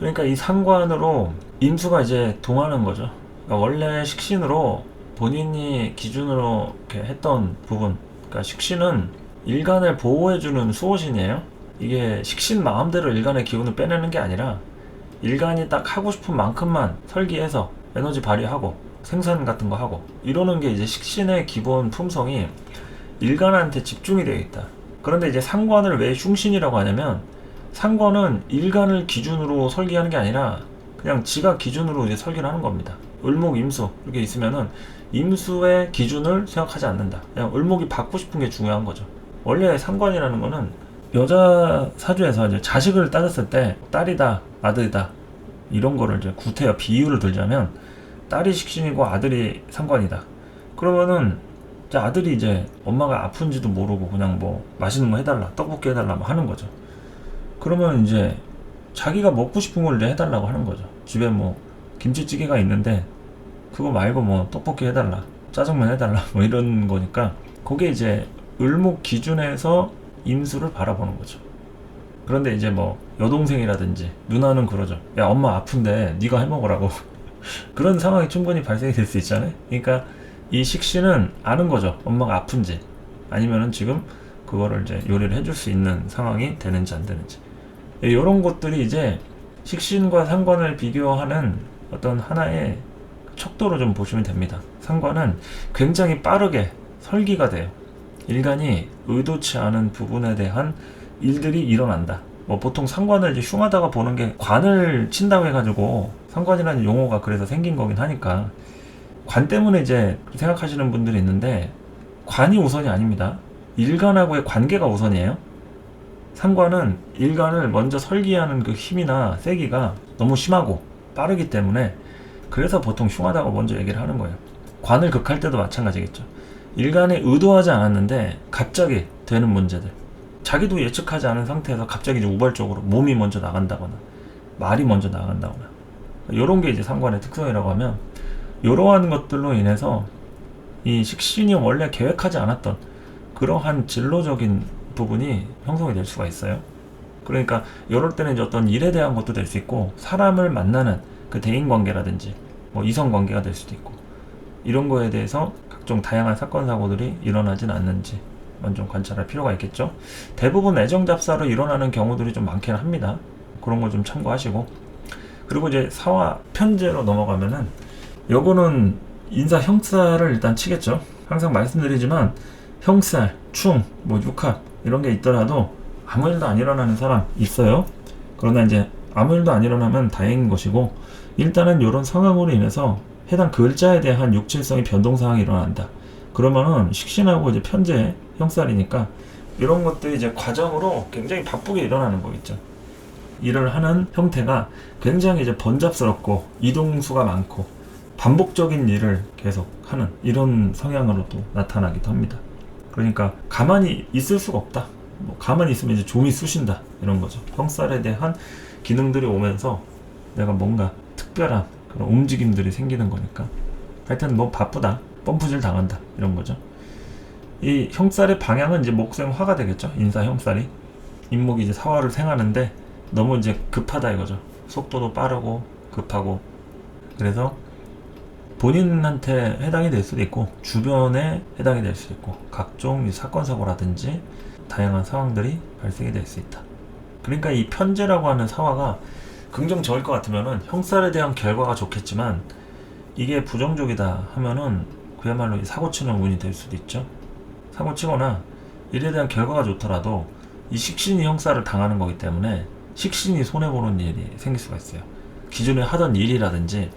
그러니까 이 상관으로 임수가 이제 동하는 거죠. 그러니까 원래 식신으로 본인이 기준으로 이렇게 했던 부분, 그러니까 식신은 일간을 보호해주는 수호신이에요. 이게 식신 마음대로 일간의 기운을 빼내는 게 아니라 일간이 딱 하고 싶은 만큼만 설계해서 에너지 발휘하고 생산 같은 거 하고 이러는 게 이제 식신의 기본 품성이 일간한테 집중이 되어 있다. 그런데 이제 상관을 왜 흉신이라고 하냐면, 상관은 일간을 기준으로 설계하는 게 아니라 그냥 지가 기준으로 이제 설계를 하는 겁니다. 을목, 임수 이렇게 있으면은 임수의 기준을 생각하지 않는다. 그냥 을목이 받고 싶은 게 중요한 거죠. 원래 상관이라는 거는 여자 사주에서 이제 자식을 따졌을 때 딸이다, 아들이다 이런 거를 이제 구태여 비유를 들자면, 딸이 식신이고 아들이 상관이다. 그러면은 이제 아들이 이제 엄마가 아픈지도 모르고 그냥 뭐 맛있는 거 해달라, 떡볶이 해달라 뭐 하는 거죠. 그러면 이제 자기가 먹고 싶은 걸 이제 해달라고 하는 거죠. 집에 뭐 김치찌개가 있는데 그거 말고 뭐 떡볶이 해달라, 짜장면 해달라 뭐 이런 거니까, 그게 이제 을목 기준에서 임수를 바라보는 거죠. 그런데 이제 뭐 여동생이라든지 누나는 그러죠. 야, 엄마 아픈데 네가 해먹으라고. 그런 상황이 충분히 발생이 될 수 있잖아요. 그러니까 이 식신은 아는 거죠. 엄마가 아픈지, 아니면은 지금 그거를 이제 요리를 해줄 수 있는 상황이 되는지 안 되는지. 이런 것들이 이제 식신과 상관을 비교하는 어떤 하나의 척도로 좀 보시면 됩니다. 상관은 굉장히 빠르게 설계가 돼요. 일간이 의도치 않은 부분에 대한 일들이 일어난다. 뭐 보통 상관을 이제 흉하다가 보는 게 관을 친다고 해가지고 상관이라는 용어가 그래서 생긴 거긴 하니까. 관 때문에 이제 생각하시는 분들이 있는데, 관이 우선이 아닙니다. 일간하고의 관계가 우선이에요. 상관은 일간을 먼저 설계하는 그 힘이나 세기가 너무 심하고 빠르기 때문에, 그래서 보통 흉하다고 먼저 얘기를 하는 거예요. 관을 극할 때도 마찬가지겠죠. 일간이 의도하지 않았는데 갑자기 되는 문제들, 자기도 예측하지 않은 상태에서 갑자기 이제 우발적으로 몸이 먼저 나간다거나 말이 먼저 나간다거나, 이런 게 이제 상관의 특성이라고 하면, 이러한 것들로 인해서 이 식신이 원래 계획하지 않았던 그러한 진로적인 부분이 형성이 될 수가 있어요. 그러니까 이럴 때는 이제 어떤 일에 대한 것도 될 수 있고, 사람을 만나는 그 대인관계라든지 뭐 이성관계가 될 수도 있고, 이런 거에 대해서 각종 다양한 사건 사고들이 일어나진 않는지 좀 관찰할 필요가 있겠죠. 대부분 애정잡사로 일어나는 경우들이 좀 많긴 합니다. 그런 거 좀 참고하시고, 그리고 이제 사화 편제로 넘어가면은, 요거는 인사 형살을 일단 치겠죠. 항상 말씀드리지만 형살, 충, 뭐 육합 이런 게 있더라도 아무 일도 안 일어나는 사람 있어요. 그러나 이제 아무 일도 안 일어나면 다행인 것이고, 일단은 이런 상황으로 인해서 해당 글자에 대한 육칠성의 변동 상황이 일어난다. 그러면은 식신하고 이제 편제 형살이니까 이런 것들이 이제 과정으로 굉장히 바쁘게 일어나는 거겠죠. 일을 하는 형태가 굉장히 이제 번잡스럽고 이동수가 많고 반복적인 일을 계속 하는 이런 성향으로도 나타나기도 합니다. 그러니까 가만히 있을 수가 없다. 뭐 가만히 있으면 이제 좀이 쑤신다, 이런 거죠. 형살에 대한 기능들이 오면서 내가 뭔가 특별한 그런 움직임들이 생기는 거니까, 하여튼 뭐 바쁘다, 펌프질 당한다, 이런 거죠. 이 형살의 방향은 이제 목생화가 되겠죠. 인사 형살이 인목이 이제 사화를 생하는데 너무 이제 급하다 이거죠. 속도도 빠르고 급하고, 그래서 본인한테 해당이 될 수도 있고 주변에 해당이 될 수도 있고, 각종 사건 사고라든지 다양한 상황들이 발생이 될 수 있다. 그러니까 이 편제라고 하는 사화가 긍정적일 것 같으면은 형살에 대한 결과가 좋겠지만, 이게 부정적이다 하면은 그야말로 사고치는 운이 될 수도 있죠. 사고치거나 일에 대한 결과가 좋더라도 이 식신이 형살을 당하는 거기 때문에 식신이 손해보는 일이 생길 수가 있어요. 기존에 하던 일이라든지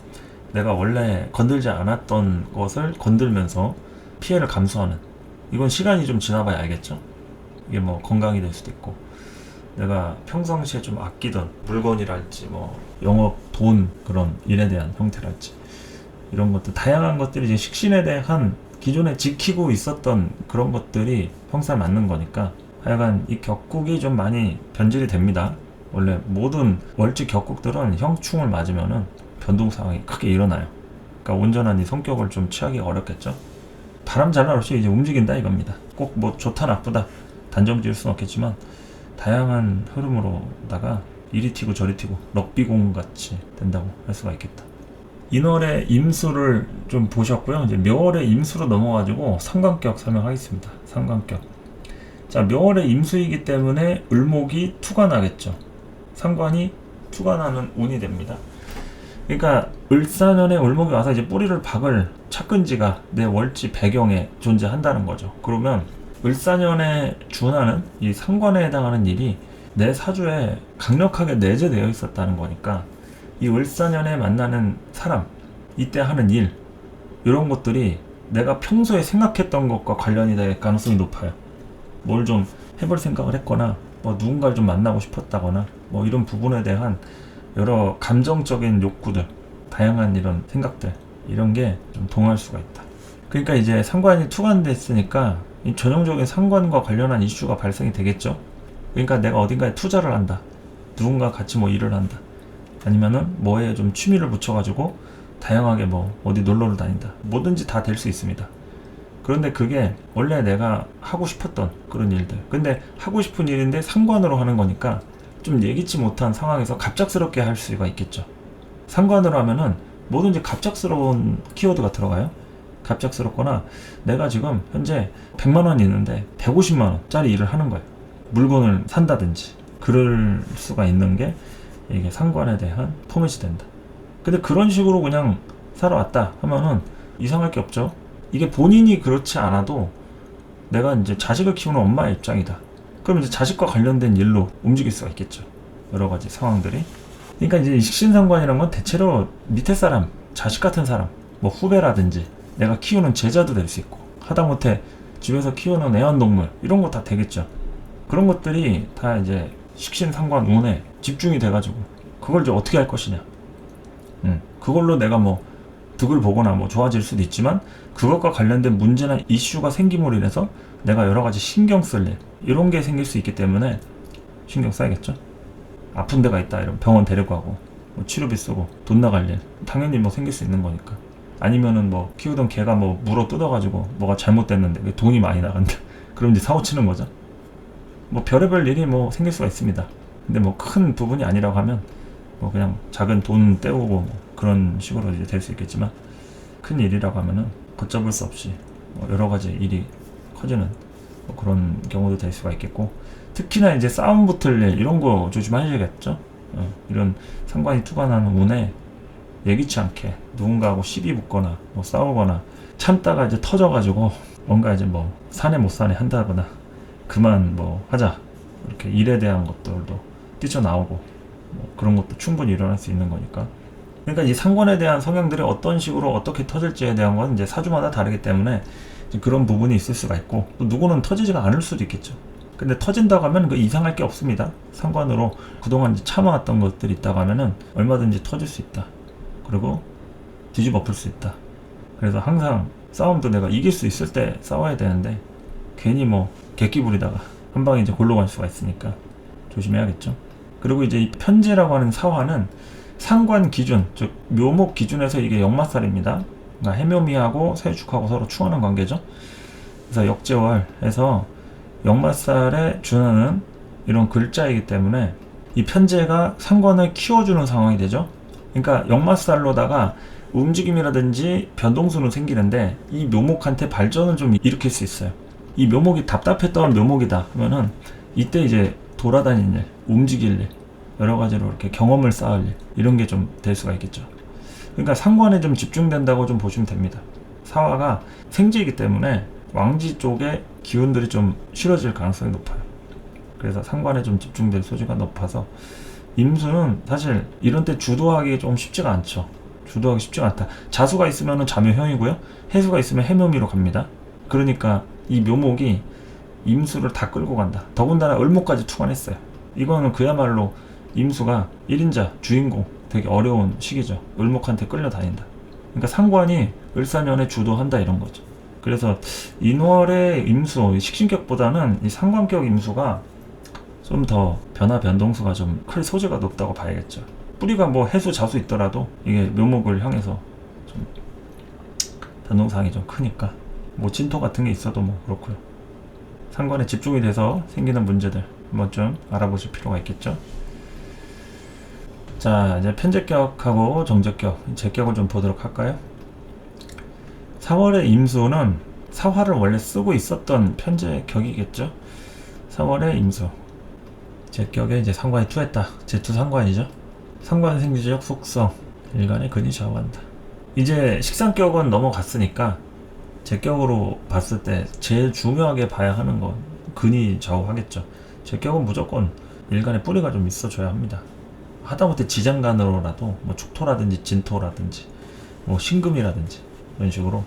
내가 원래 건들지 않았던 것을 건들면서 피해를 감수하는, 이건 시간이 좀 지나봐야 알겠죠. 이게 뭐 건강이 될 수도 있고, 내가 평상시에 좀 아끼던 물건이랄지 뭐 영업, 돈, 그런 일에 대한 형태랄지, 이런 것들 다양한 것들이 이제 식신에 대한 기존에 지키고 있었던 그런 것들이 형살 맞는 거니까, 하여간 이 격국이 좀 많이 변질이 됩니다. 원래 모든 월지 격국들은 형충을 맞으면은 변동 상황이 크게 일어나요. 그러니까 온전한 이 성격을 좀 취하기가 어렵겠죠. 바람 잘날 없이 이제 움직인다 이겁니다. 꼭 뭐 좋다 나쁘다 단정 지을 수는 없겠지만, 다양한 흐름으로다가 이리 튀고 저리 튀고 럭비공 같이 된다고 할 수가 있겠다. 인월의 임수를 좀 보셨고요. 이제 묘월의 임수로 넘어가지고 상관격 설명하겠습니다. 상관격. 자, 묘월의 임수이기 때문에 을목이 투가 나겠죠. 상관이 투가 나는 운이 됩니다. 그러니까 을사년에 을목이 와서 이제 뿌리를 박을 착근지가 내 월지 배경에 존재한다는 거죠. 그러면 을사년에 준하는 이 상관에 해당하는 일이 내 사주에 강력하게 내재되어 있었다는 거니까, 이 을사년에 만나는 사람, 이때 하는 일, 이런 것들이 내가 평소에 생각했던 것과 관련이 될 가능성이 높아요. 뭘 좀 해볼 생각을 했거나, 뭐 누군가를 좀 만나고 싶었다거나, 뭐 이런 부분에 대한 여러 감정적인 욕구들, 다양한 이런 생각들, 이런 게 좀 동할 수가 있다. 그러니까 이제 상관이 투관됐으니까 이 전형적인 상관과 관련한 이슈가 발생이 되겠죠. 그러니까 내가 어딘가에 투자를 한다, 누군가 같이 뭐 일을 한다, 아니면은 뭐에 좀 취미를 붙여가지고 다양하게 뭐 어디 놀러를 다닌다, 뭐든지 다 될 수 있습니다. 그런데 그게 원래 내가 하고 싶었던 그런 일들, 근데 하고 싶은 일인데 상관으로 하는 거니까 좀 예기치 못한 상황에서 갑작스럽게 할 수가 있겠죠. 상관으로 하면은 뭐든지 갑작스러운 키워드가 들어가요. 갑작스럽거나 내가 지금 현재 100만원 있는데 150만원짜리 일을 하는 거예요. 물건을 산다든지 그럴 수가 있는 게 이게 상관에 대한 포맷이 된다. 근데 그런 식으로 그냥 살아왔다 하면은 이상할 게 없죠. 이게 본인이 그렇지 않아도 내가 이제 자식을 키우는 엄마의 입장이다. 그럼 이제 자식과 관련된 일로 움직일 수가 있겠죠. 여러 가지 상황들이. 그러니까 이제 식신상관이라는 건 대체로 밑에 사람, 자식 같은 사람, 뭐 후배라든지 내가 키우는 제자도 될 수 있고, 하다못해 집에서 키우는 애완동물 이런 거 다 되겠죠. 그런 것들이 다 이제 식신상관운에 집중이 돼가지고 그걸 이제 어떻게 할 것이냐. 그걸로 내가 뭐 득을 보거나 뭐 좋아질 수도 있지만, 그것과 관련된 문제나 이슈가 생김으로 인해서 내가 여러 가지 신경 쓸 일, 이런 게 생길 수 있기 때문에 신경 써야겠죠. 아픈 데가 있다 이러면 병원 데리고 가고, 뭐 치료비 쓰고 돈 나갈 일 당연히 뭐 생길 수 있는 거니까. 아니면은 뭐 키우던 개가 뭐 물어 뜯어가지고 뭐가 잘못됐는데 돈이 많이 나간다. 그럼 이제 사고 치는 거죠. 뭐 별의별 일이 뭐 생길 수가 있습니다. 근데 뭐 큰 부분이 아니라고 하면 뭐 그냥 작은 돈 떼오고 뭐 그런 식으로 이제 될 수 있겠지만, 큰 일이라고 하면은 걷잡을 수 없이 뭐 여러 가지 일이 커지는 뭐 그런 경우도 될 수가 있겠고, 특히나 이제 싸움 붙을 일 이런 거 조심하셔야겠죠. 이런 상관이 투관하는 운에 예기치 않게 누군가하고 시비 붙거나 뭐 싸우거나 참다가 이제 터져가지고 뭔가 이제 뭐 사내 못 사내 한다거나 그만 뭐 하자 이렇게 일에 대한 것들도 뛰쳐나오고 뭐 그런 것도 충분히 일어날 수 있는 거니까. 그러니까 이 상관에 대한 성향들이 어떤 식으로 어떻게 터질지에 대한 건 이제 사주마다 다르기 때문에 그런 부분이 있을 수가 있고, 또 누구는 터지지가 않을 수도 있겠죠. 근데 터진다고 하면 그 이상할 게 없습니다. 상관으로 그동안 이제 참아왔던 것들이 있다고 하면은 얼마든지 터질 수 있다. 그리고 뒤집어 엎을 수 있다. 그래서 항상 싸움도 내가 이길 수 있을 때 싸워야 되는데, 괜히 뭐 객기 부리다가 한 방에 이제 골로 갈 수가 있으니까 조심해야겠죠. 그리고 이제 이 편제라고 하는 사화는 상관 기준, 즉 묘목 기준에서 이게 역마살입니다. 그러니까 해묘미하고 세축하고 서로 충하는 관계죠. 그래서 역제월해서 역마살에 준하는 이런 글자이기 때문에 이 편제가 상관을 키워주는 상황이 되죠. 그러니까 역마살로다가 움직임이라든지 변동수는 생기는데 이 묘목한테 발전을 좀 일으킬 수 있어요. 이 묘목이 답답했던 묘목이다 하면은 이때 이제 돌아다니는 일, 움직일 일, 여러 가지로 이렇게 경험을 쌓을 일, 이런 게 좀 될 수가 있겠죠. 그러니까 상관에 좀 집중된다고 좀 보시면 됩니다. 사화가 생지이기 때문에 왕지 쪽에 기운들이 좀 실어질 가능성이 높아요. 그래서 상관에 좀 집중될 소지가 높아서 임수는 사실 이런 때 주도하기 좀 쉽지가 않죠. 주도하기 쉽지가 않다. 자수가 있으면 자묘형이고요, 해수가 있으면 해묘미로 갑니다. 그러니까 이 묘목이 임수를 다 끌고 간다. 더군다나 을목까지 투관했어요. 이거는 그야말로 임수가 1인자 주인공 되게 어려운 시기죠. 을목한테 끌려다닌다. 그러니까 상관이 을사년에 주도한다 이런 거죠. 그래서 인월의 임수, 식신격보다는 이 상관격 임수가 좀 더 변화 변동수가 좀 클 소재가 높다고 봐야겠죠. 뿌리가 뭐 해수 자수 있더라도 이게 묘목을 향해서 좀 변동사항이 좀 크니까 뭐 진토 같은 게 있어도 뭐 그렇고요. 상관에 집중이 돼서 생기는 문제들 한번 좀 알아보실 필요가 있겠죠. 자, 이제 편제격하고 정제격, 제격을 좀 보도록 할까요? 4월의 임수는 사화를 원래 쓰고 있었던 편제격이겠죠. 4월의 임수, 제격에 이제 상관이 투했다. 제투 상관이죠. 상관 생지적 속성, 일간의 근이 좌우한다. 이제 식상격은 넘어갔으니까 제격으로 봤을 때 제일 중요하게 봐야 하는 건 근이 좌우하겠죠. 제격은 무조건 일간의 뿌리가 좀 있어줘야 합니다. 하다못해 지장간으로라도 뭐 축토라든지 진토라든지 뭐 신금이라든지 이런 식으로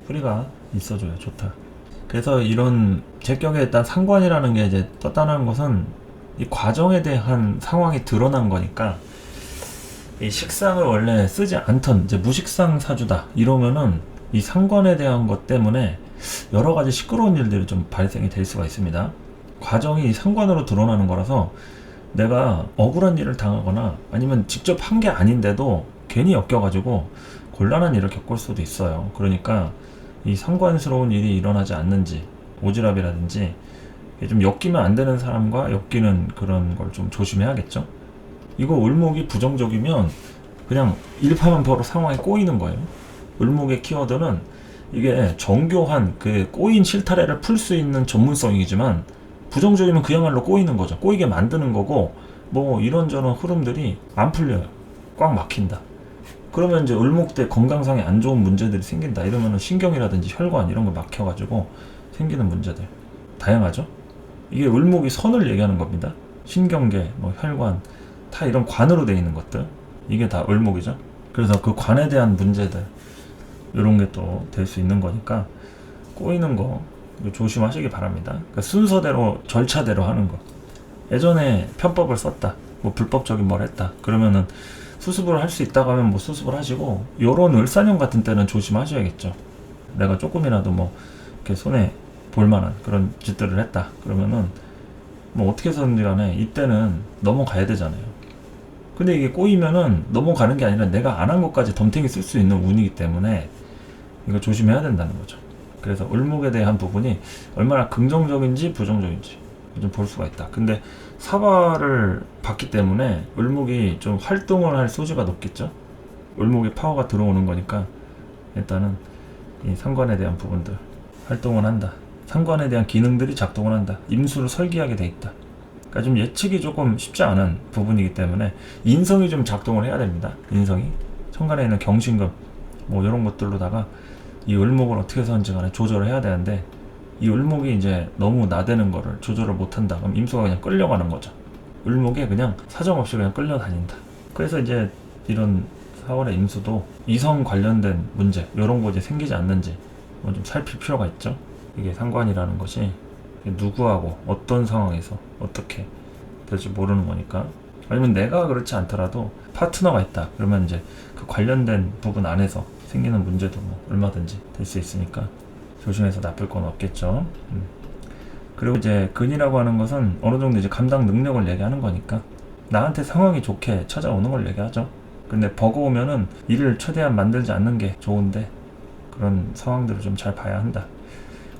뿌리가 있어줘야 좋다. 그래서 이런 제격에 일단 상관이라는 게 이제 떴다는 것은 이 과정에 대한 상황이 드러난 거니까, 이 식상을 원래 쓰지 않던 이제 무식상 사주다 이러면은 이 상관에 대한 것 때문에 여러 가지 시끄러운 일들이 좀 발생이 될 수가 있습니다. 과정이 상관으로 드러나는 거라서 내가 억울한 일을 당하거나 아니면 직접 한 게 아닌데도 괜히 엮여가지고 곤란한 일을 겪을 수도 있어요. 그러니까 이 상관스러운 일이 일어나지 않는지, 오지랖이라든지 좀 엮이면 안 되는 사람과 엮이는 그런 걸 좀 조심해야겠죠. 이거 을목이 부정적이면 그냥 일파만파로 상황에 꼬이는 거예요. 을목의 키워드는 이게 정교한 그 꼬인 실타래를 풀 수 있는 전문성이지만, 부정적이면 그야말로 꼬이는 거죠. 꼬이게 만드는 거고, 뭐 이런저런 흐름들이 안 풀려요. 꽉 막힌다. 그러면 이제 을목 때 건강상에 안 좋은 문제들이 생긴다. 이러면은 신경이라든지 혈관 이런 거 막혀가지고 생기는 문제들 다양하죠. 이게 을목이 선을 얘기하는 겁니다. 신경계, 뭐 혈관, 다 이런 관으로 되어 있는 것들, 이게 다 을목이죠. 그래서 그 관에 대한 문제들, 이런 게 또 될 수 있는 거니까 꼬이는 거 조심하시기 바랍니다. 그러니까 순서대로 절차대로 하는 거. 예전에 편법을 썼다, 뭐 불법적인 뭘 했다 그러면은 수습을 할 수 있다고 하면 뭐 수습을 하시고, 요런 을사년 같은 때는 조심하셔야겠죠. 내가 조금이라도 뭐 이렇게 손에 볼만한 그런 짓들을 했다 그러면은 뭐 어떻게 해서든지 간에 이때는 넘어가야 되잖아요. 근데 이게 꼬이면은 넘어가는 게 아니라 내가 안 한 것까지 덤탱이 쓸 수 있는 운이기 때문에 이거 조심해야 된다는 거죠. 그래서 을목에 대한 부분이 얼마나 긍정적인지 부정적인지 좀 볼 수가 있다. 근데 사화를 받기 때문에 을목이 좀 활동을 할 소지가 높겠죠. 을목의 파워가 들어오는 거니까 일단은 이 상관에 대한 부분들 활동을 한다. 상관에 대한 기능들이 작동을 한다. 임수를 설계하게 돼 있다. 그러니까 좀 예측이 조금 쉽지 않은 부분이기 때문에 인성이 좀 작동을 해야 됩니다. 인성이 천간에 있는 경신금 뭐 이런 것들로다가 이 을목을 어떻게 해서든지 간에 조절을 해야 되는데, 이 을목이 이제 너무 나대는 거를 조절을 못한다. 그럼 임수가 그냥 끌려가는 거죠. 을목에 그냥 사정없이 그냥 끌려다닌다. 그래서 이제 이런 4월의 임수도 이성 관련된 문제 이런 거 이제 생기지 않는지 뭐 좀 살필 필요가 있죠. 이게 상관이라는 것이 누구하고 어떤 상황에서 어떻게 될지 모르는 거니까. 아니면 내가 그렇지 않더라도 파트너가 있다 그러면 이제 그 관련된 부분 안에서 생기는 문제도 뭐 얼마든지 될 수 있으니까 조심해서 나쁠 건 없겠죠. 그리고 이제 근이라고 하는 것은 어느 정도 이제 감당 능력을 얘기하는 거니까 나한테 상황이 좋게 찾아오는 걸 얘기하죠. 근데 버거우면은 일을 최대한 만들지 않는 게 좋은데 그런 상황들을 좀 잘 봐야 한다.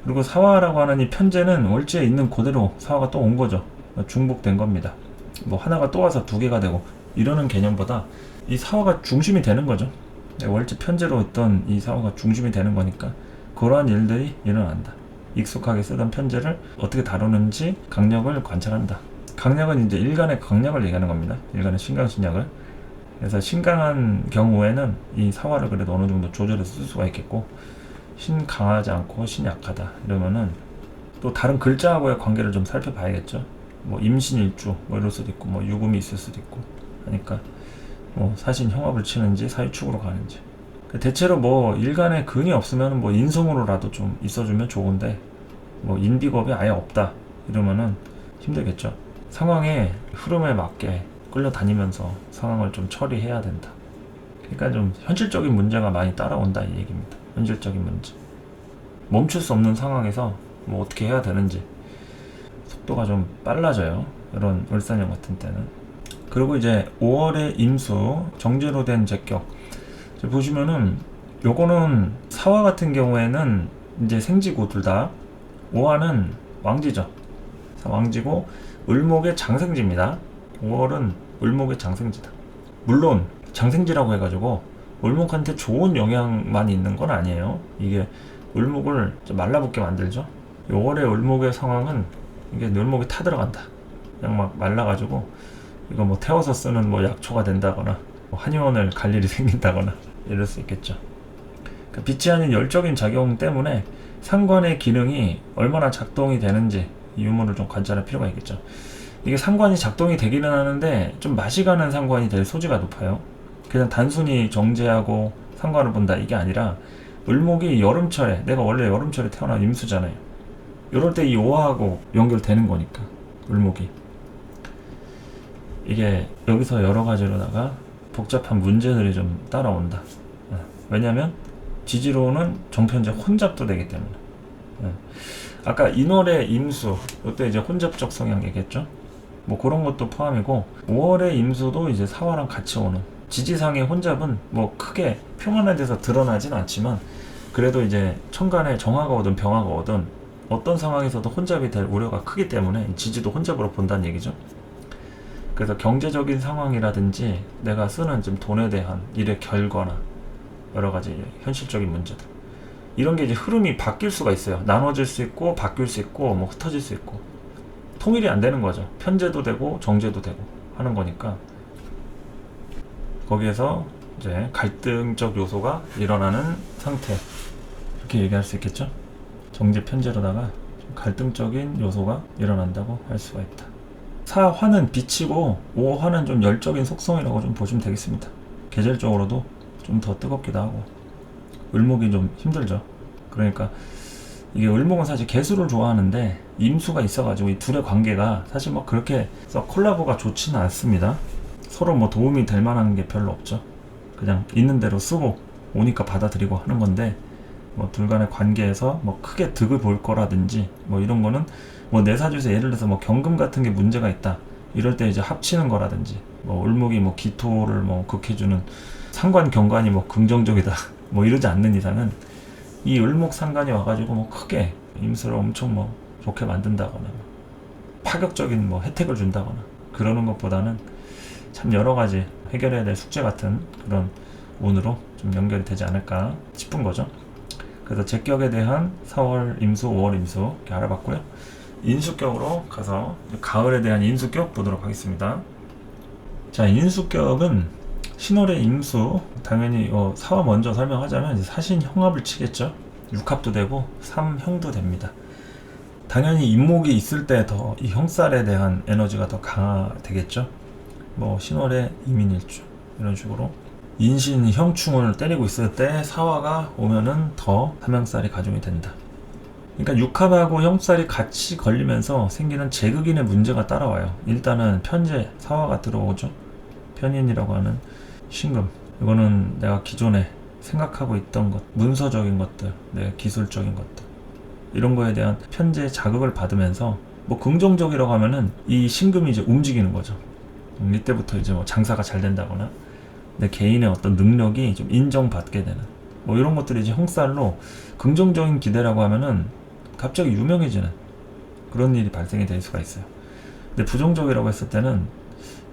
그리고 사화라고 하는 이 편제는 월지에 있는 그대로 사화가 또 온 거죠. 중복된 겁니다. 뭐 하나가 또 와서 두 개가 되고 이러는 개념보다 이 사화가 중심이 되는 거죠. 월지 편제로 있던 이 사화가 중심이 되는 거니까 그러한 일들이 일어난다. 익숙하게 쓰던 편제를 어떻게 다루는지 강력을 관찰한다. 강력은 이제 일간의 강력을 얘기하는 겁니다. 일간의 신강신약을. 그래서 신강한 경우에는 이 사화를 그래도 어느 정도 조절해서 쓸 수가 있겠고, 신 강하지 않고 신 약하다 이러면은 또 다른 글자하고의 관계를 좀 살펴봐야겠죠. 뭐 임신일주 뭐 이럴 수도 있고 뭐 유금이 있을 수도 있고 하니까 뭐 사신 형합을 치는지 사유축으로 가는지. 대체로 뭐 일간에 근이 없으면 뭐 인성으로라도 좀 있어주면 좋은데 뭐 인비겁이 아예 없다 이러면은 힘들겠죠. 상황의 흐름에 맞게 끌려다니면서 상황을 좀 처리해야 된다. 그러니까 좀 현실적인 문제가 많이 따라온다 이 얘기입니다. 현실적인 문제. 멈출 수 없는 상황에서 뭐 어떻게 해야 되는지 속도가 좀 빨라져요. 이런 을사년 같은 때는. 그리고 이제 5월의 임수 정제로 된 제격 보시면은 요거는 사화 같은 경우에는 이제 생지고 둘 다 5화는 왕지죠. 왕지고 을목의 장생지입니다. 5월은 을목의 장생지다. 물론 장생지라고 해가지고 을목한테 좋은 영향만 있는 건 아니에요. 이게 을목을 좀 말라붙게 만들죠. 5월의 을목의 상황은 이게 을목이 타들어간다. 그냥 막 말라가지고 이거 뭐 태워서 쓰는 뭐 약초가 된다거나 뭐 한의원을 갈 일이 생긴다거나 이럴 수 있겠죠. 그러니까 빛이 아닌 열적인 작용 때문에 상관의 기능이 얼마나 작동이 되는지 이 유무를 좀 관찰할 필요가 있겠죠. 이게 상관이 작동이 되기는 하는데 좀 맛이 가는 상관이 될 소지가 높아요. 그냥 단순히 정제하고 상관을 본다 이게 아니라 을목이 여름철에, 내가 원래 여름철에 태어난 임수잖아요. 이럴 때 이 오화하고 연결되는 거니까 을목이 이게 여기서 여러 가지로다가 복잡한 문제들이 좀 따라온다. 왜냐면 지지로는 정편제 혼잡도 되기 때문에. 아까 인월의 임수 이때 이제 혼잡적 성향 얘기했죠. 뭐 그런 것도 포함이고 5월의 임수도 이제 사화랑 같이 오는 지지상의 혼잡은 뭐 크게 평안화돼서 드러나진 않지만 그래도 이제 천간에 정화가 오든 병화가 오든 어떤 상황에서도 혼잡이 될 우려가 크기 때문에 지지도 혼잡으로 본다는 얘기죠. 그래서 경제적인 상황이라든지 내가 쓰는 좀 돈에 대한 일의 결과나 여러 가지 현실적인 문제들 이런 게 이제 흐름이 바뀔 수가 있어요. 나눠질 수 있고 바뀔 수 있고 뭐 흩어질 수 있고 통일이 안 되는 거죠. 편제도 되고 정제도 되고 하는 거니까 거기에서 이제 갈등적 요소가 일어나는 상태 이렇게 얘기할 수 있겠죠. 정제 편제로다가 좀 갈등적인 요소가 일어난다고 할 수가 있다. 사화는 빛이고 오화는 좀 열적인 속성이라고 좀 보시면 되겠습니다. 계절적으로도 좀 더 뜨겁기도 하고 을목이 좀 힘들죠. 그러니까 이게 을목은 사실 개수를 좋아하는데 임수가 있어가지고 이 둘의 관계가 사실 뭐 그렇게 콜라보가 좋지는 않습니다. 서로 뭐 도움이 될 만한 게 별로 없죠. 그냥 있는 대로 쓰고 오니까 받아들이고 하는 건데, 뭐 둘 간의 관계에서 뭐 크게 득을 볼 거라든지 뭐 이런 거는 뭐 내 사주에서 예를 들어서 뭐 경금 같은 게 문제가 있다 이럴 때 이제 합치는 거라든지, 뭐 을목이 뭐 기토를 뭐 극해주는 상관 경관이 뭐 긍정적이다 뭐 이러지 않는 이상은 이 을목 상관이 와가지고 뭐 크게 임수를 엄청 뭐 좋게 만든다거나 뭐 파격적인 뭐 혜택을 준다거나 그러는 것보다는 참 여러 가지 해결해야 될 숙제 같은 그런 운으로 좀 연결이 되지 않을까 싶은 거죠. 그래서 제격에 대한 4월 임수, 5월 임수 이렇게 알아봤고요. 인수격으로 가서 가을에 대한 인수격 보도록 하겠습니다. 자, 인수격은 신월의 임수, 당연히 사화 먼저 설명하자면 이제 사신 형합을 치겠죠. 육합도 되고 삼형도 됩니다. 당연히 임목이 있을 때 더 이 형살에 대한 에너지가 더 강화되겠죠. 뭐 신월의 이민일주 이런 식으로 인신 형충을 때리고 있을 때 사화가 오면은 더 삼형살이 가중이 된다. 그러니까 육합하고 형살이 같이 걸리면서 생기는 제극인의 문제가 따라와요. 일단은 편제 사화가 들어오죠. 편인이라고 하는 신금, 이거는 내가 기존에 생각하고 있던 것, 문서적인 것들, 내 기술적인 것들 이런 거에 대한 편제 자극을 받으면서 뭐 긍정적이라고 하면은 이 신금이 이제 움직이는 거죠. 이때부터 이제 뭐 장사가 잘 된다거나 내 개인의 어떤 능력이 좀 인정받게 되는 뭐 이런 것들이 이제 형살로 긍정적인 기대라고 하면은 갑자기 유명해지는 그런 일이 발생이 될 수가 있어요. 근데 부정적이라고 했을 때는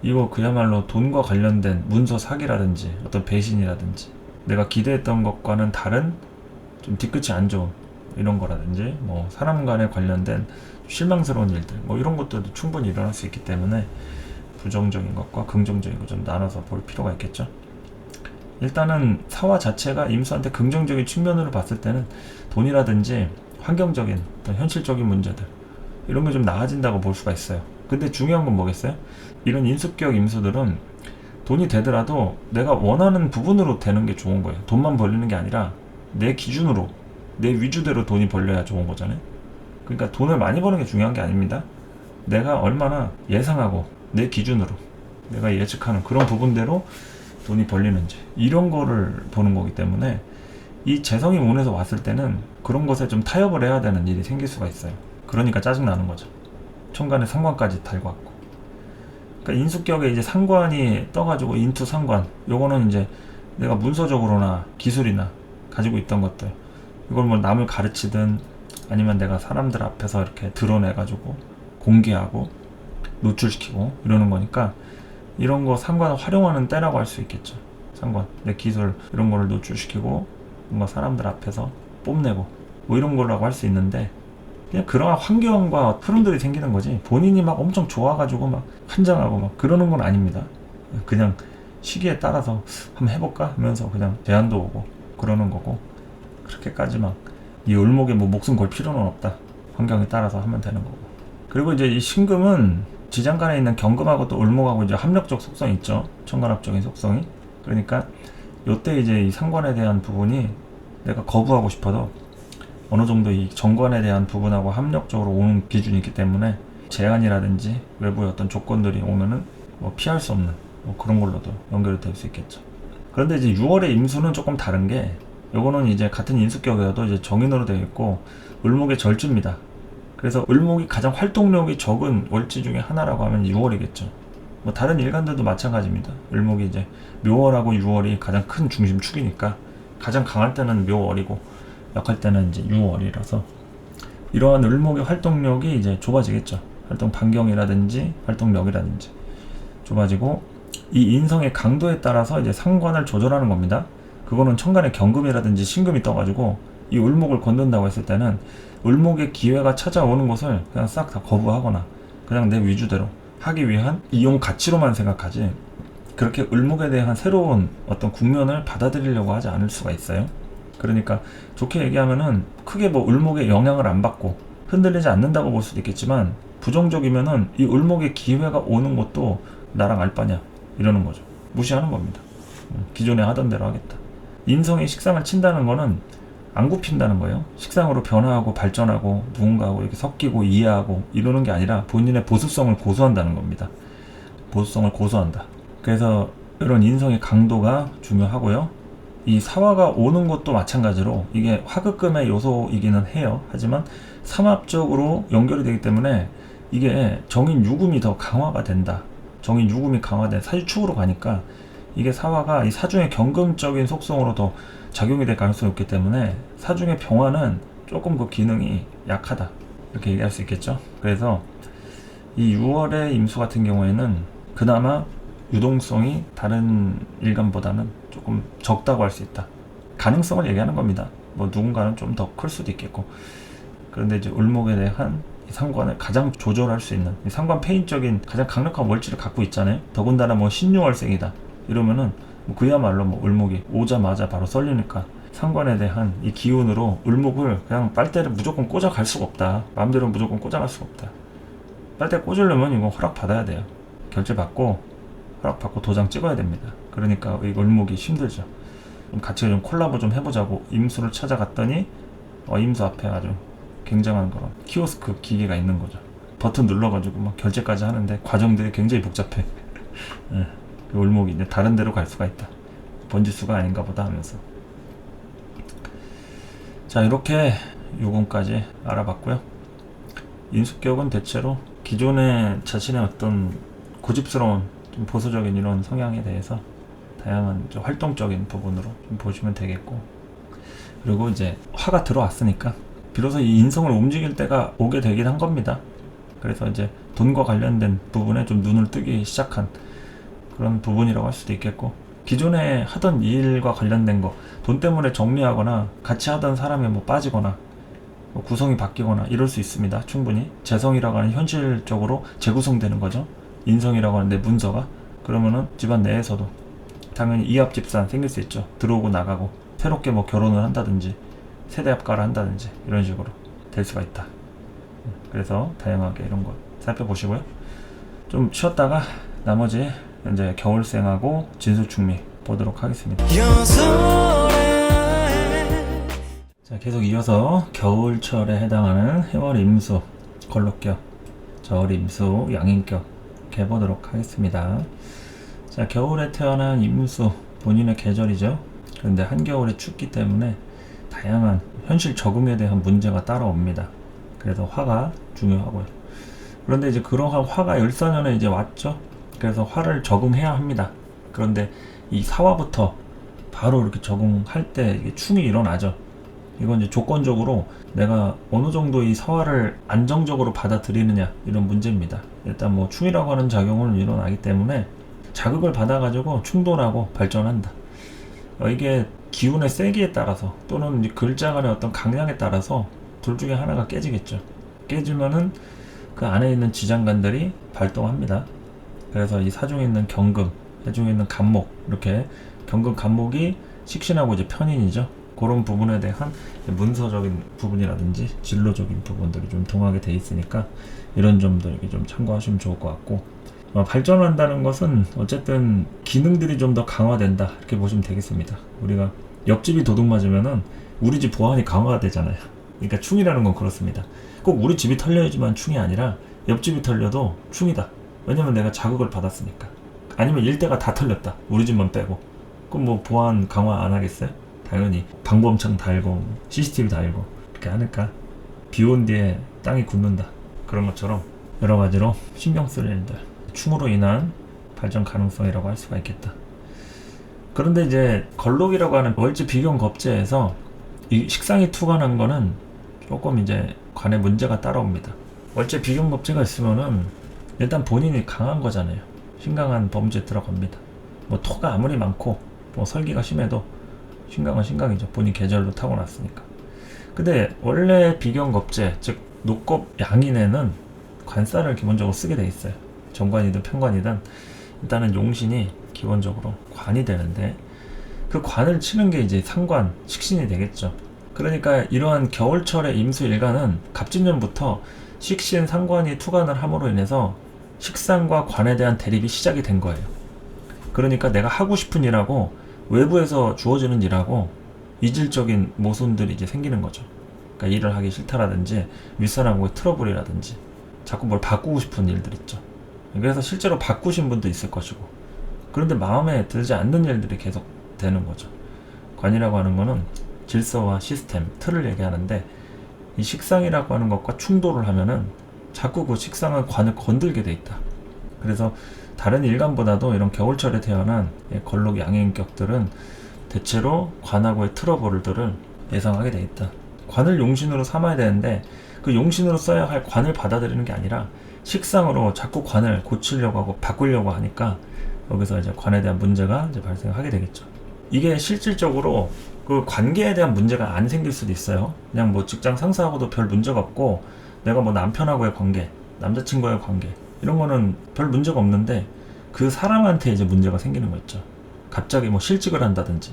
이거 그야말로 돈과 관련된 문서 사기라든지 어떤 배신이라든지 내가 기대했던 것과는 다른 좀 뒤끝이 안 좋은 이런 거라든지 뭐 사람 간에 관련된 실망스러운 일들 뭐 이런 것들도 충분히 일어날 수 있기 때문에 부정적인 것과 긍정적인 것 좀 나눠서 볼 필요가 있겠죠. 일단은 사화 자체가 임수한테 긍정적인 측면으로 봤을 때는 돈이라든지 환경적인 어떤 현실적인 문제들 이런 게 좀 나아진다고 볼 수가 있어요. 근데 중요한 건 뭐겠어요? 이런 인수격 임수들은 돈이 되더라도 내가 원하는 부분으로 되는 게 좋은 거예요. 돈만 벌리는 게 아니라 내 기준으로 내 위주대로 돈이 벌려야 좋은 거잖아요. 그러니까 돈을 많이 버는 게 중요한 게 아닙니다. 내가 얼마나 예상하고 내 기준으로 내가 예측하는 그런 부분대로 돈이 벌리는지 이런 거를 보는 거기 때문에 이 재성이 운에서 왔을 때는 그런 것에 좀 타협을 해야 되는 일이 생길 수가 있어요. 그러니까 짜증나는 거죠. 천간에 상관까지 달고 왔고, 그러니까 인수격에 이제 상관이 떠가지고 인투 상관, 요거는 이제 내가 문서적으로나 기술이나 가지고 있던 것들, 이걸 뭐 남을 가르치든 아니면 내가 사람들 앞에서 이렇게 드러내가지고 공개하고 노출시키고 이러는 거니까 이런 거 상관을 활용하는 때라고 할 수 있겠죠. 상관, 내 기술 이런 거를 노출시키고 뭔가 사람들 앞에서 뽐내고 뭐 이런 거라고 할 수 있는데, 그냥 그러한 환경과 흐름들이 생기는 거지 본인이 막 엄청 좋아가지고 막 환장하고 막 그러는 건 아닙니다. 그냥 시기에 따라서 한번 해볼까 하면서 그냥 제안도 오고 그러는 거고, 그렇게까지 막 이 을목에 뭐 목숨 걸 필요는 없다. 환경에 따라서 하면 되는 거고. 그리고 이제 이 신금은 지장간에 있는 경금하고 또 을목하고 이제 합력적 속성이 있죠. 천간합적인 속성이. 그러니까 요때 이제 이 상관에 대한 부분이 내가 거부하고 싶어도 어느 정도 이 정관에 대한 부분하고 합력적으로 오는 기준이 있기 때문에 제한이라든지 외부의 어떤 조건들이 오면은 뭐 피할 수 없는 뭐 그런 걸로도 연결이 될 수 있겠죠. 그런데 이제 6월의 임수는 조금 다른 게, 요거는 이제 같은 인수격이어도 이제 정인으로 되어 있고 을목의 절주입니다. 그래서 을목이 가장 활동력이 적은 월지 중에 하나라고 하면 6월이겠죠. 뭐 다른 일간들도 마찬가지입니다. 을목이 이제 묘월하고 6월이 가장 큰 중심축이니까 가장 강할 때는 묘월이고 약할 때는 이제 6월이라서 이러한 을목의 활동력이 이제 좁아지겠죠. 활동 반경이라든지 활동력이라든지 좁아지고, 이 인성의 강도에 따라서 이제 상관을 조절하는 겁니다. 그거는 천간에 경금이라든지 신금이 떠가지고 이 을목을 건든다고 했을 때는 을목의 기회가 찾아오는 것을 그냥 싹 다 거부하거나 그냥 내 위주대로 하기 위한 이용 가치로만 생각하지, 그렇게 을목에 대한 새로운 어떤 국면을 받아들이려고 하지 않을 수가 있어요. 그러니까 좋게 얘기하면은 크게 뭐 을목의 영향을 안 받고 흔들리지 않는다고 볼 수도 있겠지만, 부정적이면은 이 을목의 기회가 오는 것도 나랑 알 바냐 이러는 거죠. 무시하는 겁니다. 기존에 하던 대로 하겠다. 인성이 식상을 친다는 거는 안 굽힌다는 거예요. 식상으로 변화하고 발전하고 누군가하고 이렇게 섞이고 이해하고 이러는 게 아니라 본인의 보수성을 고수한다는 겁니다. 보수성을 고수한다. 그래서 이런 인성의 강도가 중요하고요. 이 사화가 오는 것도 마찬가지로 이게 화극금의 요소이기는 해요. 하지만 삼합적으로 연결이 되기 때문에 이게 정인 유금이 더 강화가 된다. 정인 유금이 강화된 사주축으로 가니까 이게 사화가 이 사중의 경금적인 속성으로 더 작용이 될 가능성이 있기 때문에 사중의 병화는 조금 그 기능이 약하다 이렇게 얘기할 수 있겠죠. 그래서 이 6월의 임수 같은 경우에는 그나마 유동성이 다른 일간보다는 조금 적다고 할 수 있다. 가능성을 얘기하는 겁니다. 뭐 누군가는 좀 더 클 수도 있겠고. 그런데 이제 을목에 대한 이 상관을 가장 조절할 수 있는 이 상관 패인적인 가장 강력한 월지를 갖고 있잖아요. 더군다나 뭐 신유월생이다 이러면은 뭐 그야말로 뭐 을목이 오자마자 바로 썰리니까 상관에 대한 이 기운으로 을목을 그냥 빨대를 무조건 꽂아 갈 수가 없다. 마음대로 무조건 꽂아 갈 수가 없다. 빨대 꽂으려면 이거 허락 받아야 돼요. 결제 받고 허락 받고 도장 찍어야 됩니다. 그러니까 이 을목이 힘들죠. 같이 좀 콜라보 좀 해보자고 임수를 찾아갔더니 임수 앞에 아주 굉장한 그런 키오스크 기계가 있는 거죠. 버튼 눌러가지고 막 결제까지 하는데 과정들이 굉장히 복잡해. 그 을목이 이제 다른 데로 갈 수가 있다. 번지수가 아닌가 보다 하면서. 자, 이렇게 요금까지 알아봤고요. 인수격은 대체로 기존의 자신의 어떤 고집스러운 좀 보수적인 이런 성향에 대해서 다양한 좀 활동적인 부분으로 좀 보시면 되겠고, 그리고 이제 화가 들어왔으니까 비로소 이 인성을 움직일 때가 오게 되긴 한 겁니다. 그래서 이제 돈과 관련된 부분에 좀 눈을 뜨기 시작한 그런 부분이라고 할 수도 있겠고, 기존에 하던 일과 관련된 거, 돈 때문에 정리하거나 같이 하던 사람이 뭐 빠지거나 뭐 구성이 바뀌거나 이럴 수 있습니다. 충분히 재성이라고 하는 현실적으로 재구성되는 거죠. 인성이라고 하는 내 문서가. 그러면은 집안 내에서도 당연히 이합집산 생길 수 있죠. 들어오고 나가고 새롭게 뭐 결혼을 한다든지 세대 합가를 한다든지 이런 식으로 될 수가 있다. 그래서 다양하게 이런 거 살펴보시고요. 좀 쉬었다가 나머지 이제 겨울생하고 진수축미 보도록 하겠습니다. 자, 계속 이어서 겨울철에 해당하는 해월 임수, 걸록격, 저월 임수, 양인격 이렇게 보도록 하겠습니다. 자, 겨울에 태어난 임수, 본인의 계절이죠. 그런데 한겨울에 춥기 때문에 다양한 현실 적응에 대한 문제가 따라옵니다. 그래서 화가 중요하고요. 그런데 이제 그러한 화가 열사년에 이제 왔죠. 그래서 화를 적응해야 합니다. 그런데 이 사화부터 바로 이렇게 적응할 때 이게 충이 일어나죠. 이건 이제 조건적으로 내가 어느 정도 이 사화를 안정적으로 받아들이느냐 이런 문제입니다. 일단 뭐 충이라고 하는 작용은 일어나기 때문에 자극을 받아가지고 충돌하고 발전한다. 이게 기운의 세기에 따라서 또는 글자 간의 어떤 강약에 따라서 둘 중에 하나가 깨지겠죠. 깨지면은 그 안에 있는 지장간들이 발동합니다. 그래서 이 사중에 있는 경금, 해중에 있는 간목, 이렇게 경금 간목이 식신하고 이제 편인이죠. 그런 부분에 대한 문서적인 부분이라든지 진로적인 부분들이 좀 동하게 돼 있으니까 이런 점도 이렇게 좀 참고하시면 좋을 것 같고, 발전한다는 것은 어쨌든 기능들이 좀 더 강화된다 이렇게 보시면 되겠습니다. 우리가 옆집이 도둑 맞으면은 우리 집 보안이 강화가 되잖아요. 그러니까 충이라는 건 그렇습니다. 꼭 우리 집이 털려야지만 충이 아니라 옆집이 털려도 충이다. 왜냐면 내가 자극을 받았으니까. 아니면 일대가 다 털렸다. 우리 집만 빼고. 그럼 뭐 보안 강화 안 하겠어요? 당연히 방범창 달고 CCTV 달고 이렇게 하니까 비 온 뒤에 땅이 굳는다. 그런 것처럼 여러 가지로 신경 쓸 일들, 충으로 인한 발전 가능성이라고 할 수가 있겠다. 그런데 이제 걸록이라고 하는 월지 비경 겁재에서 이 식상이 투관한 거는 조금 이제 관에 문제가 따라옵니다. 월지 비경 겁재가 있으면은 일단 본인이 강한 거잖아요. 신강한 범죄에 들어갑니다. 뭐 토가 아무리 많고 뭐 설기가 심해도 신강은 신강이죠. 본인 계절로 타고났으니까. 근데 원래 비경겁재, 즉 녹겁 양인에는 관살을 기본적으로 쓰게 돼 있어요. 정관이든 편관이든 일단은 용신이 기본적으로 관이 되는데 그 관을 치는 게 이제 상관, 식신이 되겠죠. 그러니까 이러한 겨울철의 임수일간은 갑진년부터 식신 상관이 투관을 함으로 인해서 식상과 관에 대한 대립이 시작이 된 거예요. 그러니까 내가 하고 싶은 일하고 외부에서 주어지는 일하고 이질적인 모순들이 이제 생기는 거죠. 그러니까 일을 하기 싫다라든지 윗사람과의 트러블이라든지 자꾸 뭘 바꾸고 싶은 일들 있죠. 그래서 실제로 바꾸신 분도 있을 것이고, 그런데 마음에 들지 않는 일들이 계속 되는 거죠. 관이라고 하는 거는 질서와 시스템, 틀을 얘기하는데, 이 식상이라고 하는 것과 충돌을 하면은 자꾸 그 식상은 관을 건들게 돼 있다. 그래서 다른 일간보다도 이런 겨울철에 태어난 걸록 양행격들은 대체로 관하고의 트러블들을 예상하게 돼 있다. 관을 용신으로 삼아야 되는데 그 용신으로 써야 할 관을 받아들이는 게 아니라 식상으로 자꾸 관을 고치려고 하고 바꾸려고 하니까 여기서 이제 관에 대한 문제가 이제 발생하게 되겠죠. 이게 실질적으로 그 관계에 대한 문제가 안 생길 수도 있어요. 그냥 뭐 직장 상사하고도 별 문제가 없고, 내가 뭐 남편하고의 관계, 남자친구와의 관계, 이런 거는 별 문제가 없는데 그 사람한테 이제 문제가 생기는 거 있죠. 갑자기 뭐 실직을 한다든지,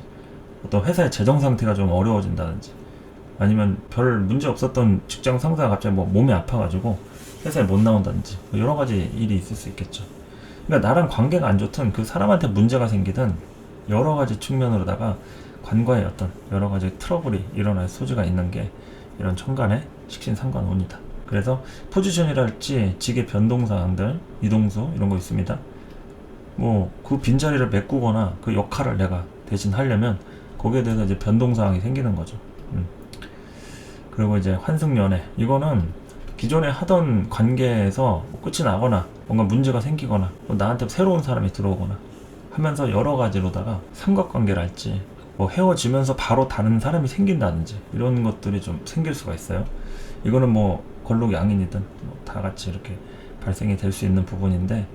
어떤 회사의 재정 상태가 좀 어려워진다든지, 아니면 별 문제 없었던 직장 상사가 갑자기 뭐 몸이 아파가지고 회사에 못 나온다든지, 여러 가지 일이 있을 수 있겠죠. 그러니까 나랑 관계가 안 좋든 그 사람한테 문제가 생기든 여러 가지 측면으로다가 관과의 어떤 여러 가지 트러블이 일어날 소지가 있는 게 이런 천간의 식신상관운이다. 그래서 포지션이랄지 직의 변동사항들, 이동수 이런 거 있습니다. 뭐 그 빈자리를 메꾸거나 그 역할을 내가 대신 하려면 거기에 대해서 이제 변동사항이 생기는 거죠. 그리고 이제 환승연애, 이거는 기존에 하던 관계에서 끝이 나거나 뭔가 문제가 생기거나 나한테 새로운 사람이 들어오거나 하면서 여러 가지로다가 삼각관계랄지 뭐 헤어지면서 바로 다른 사람이 생긴다든지 이런 것들이 좀 생길 수가 있어요. 이거는 뭐 걸록 양인이든 뭐다 같이 이렇게 발생이 될 수 있는 부분인데,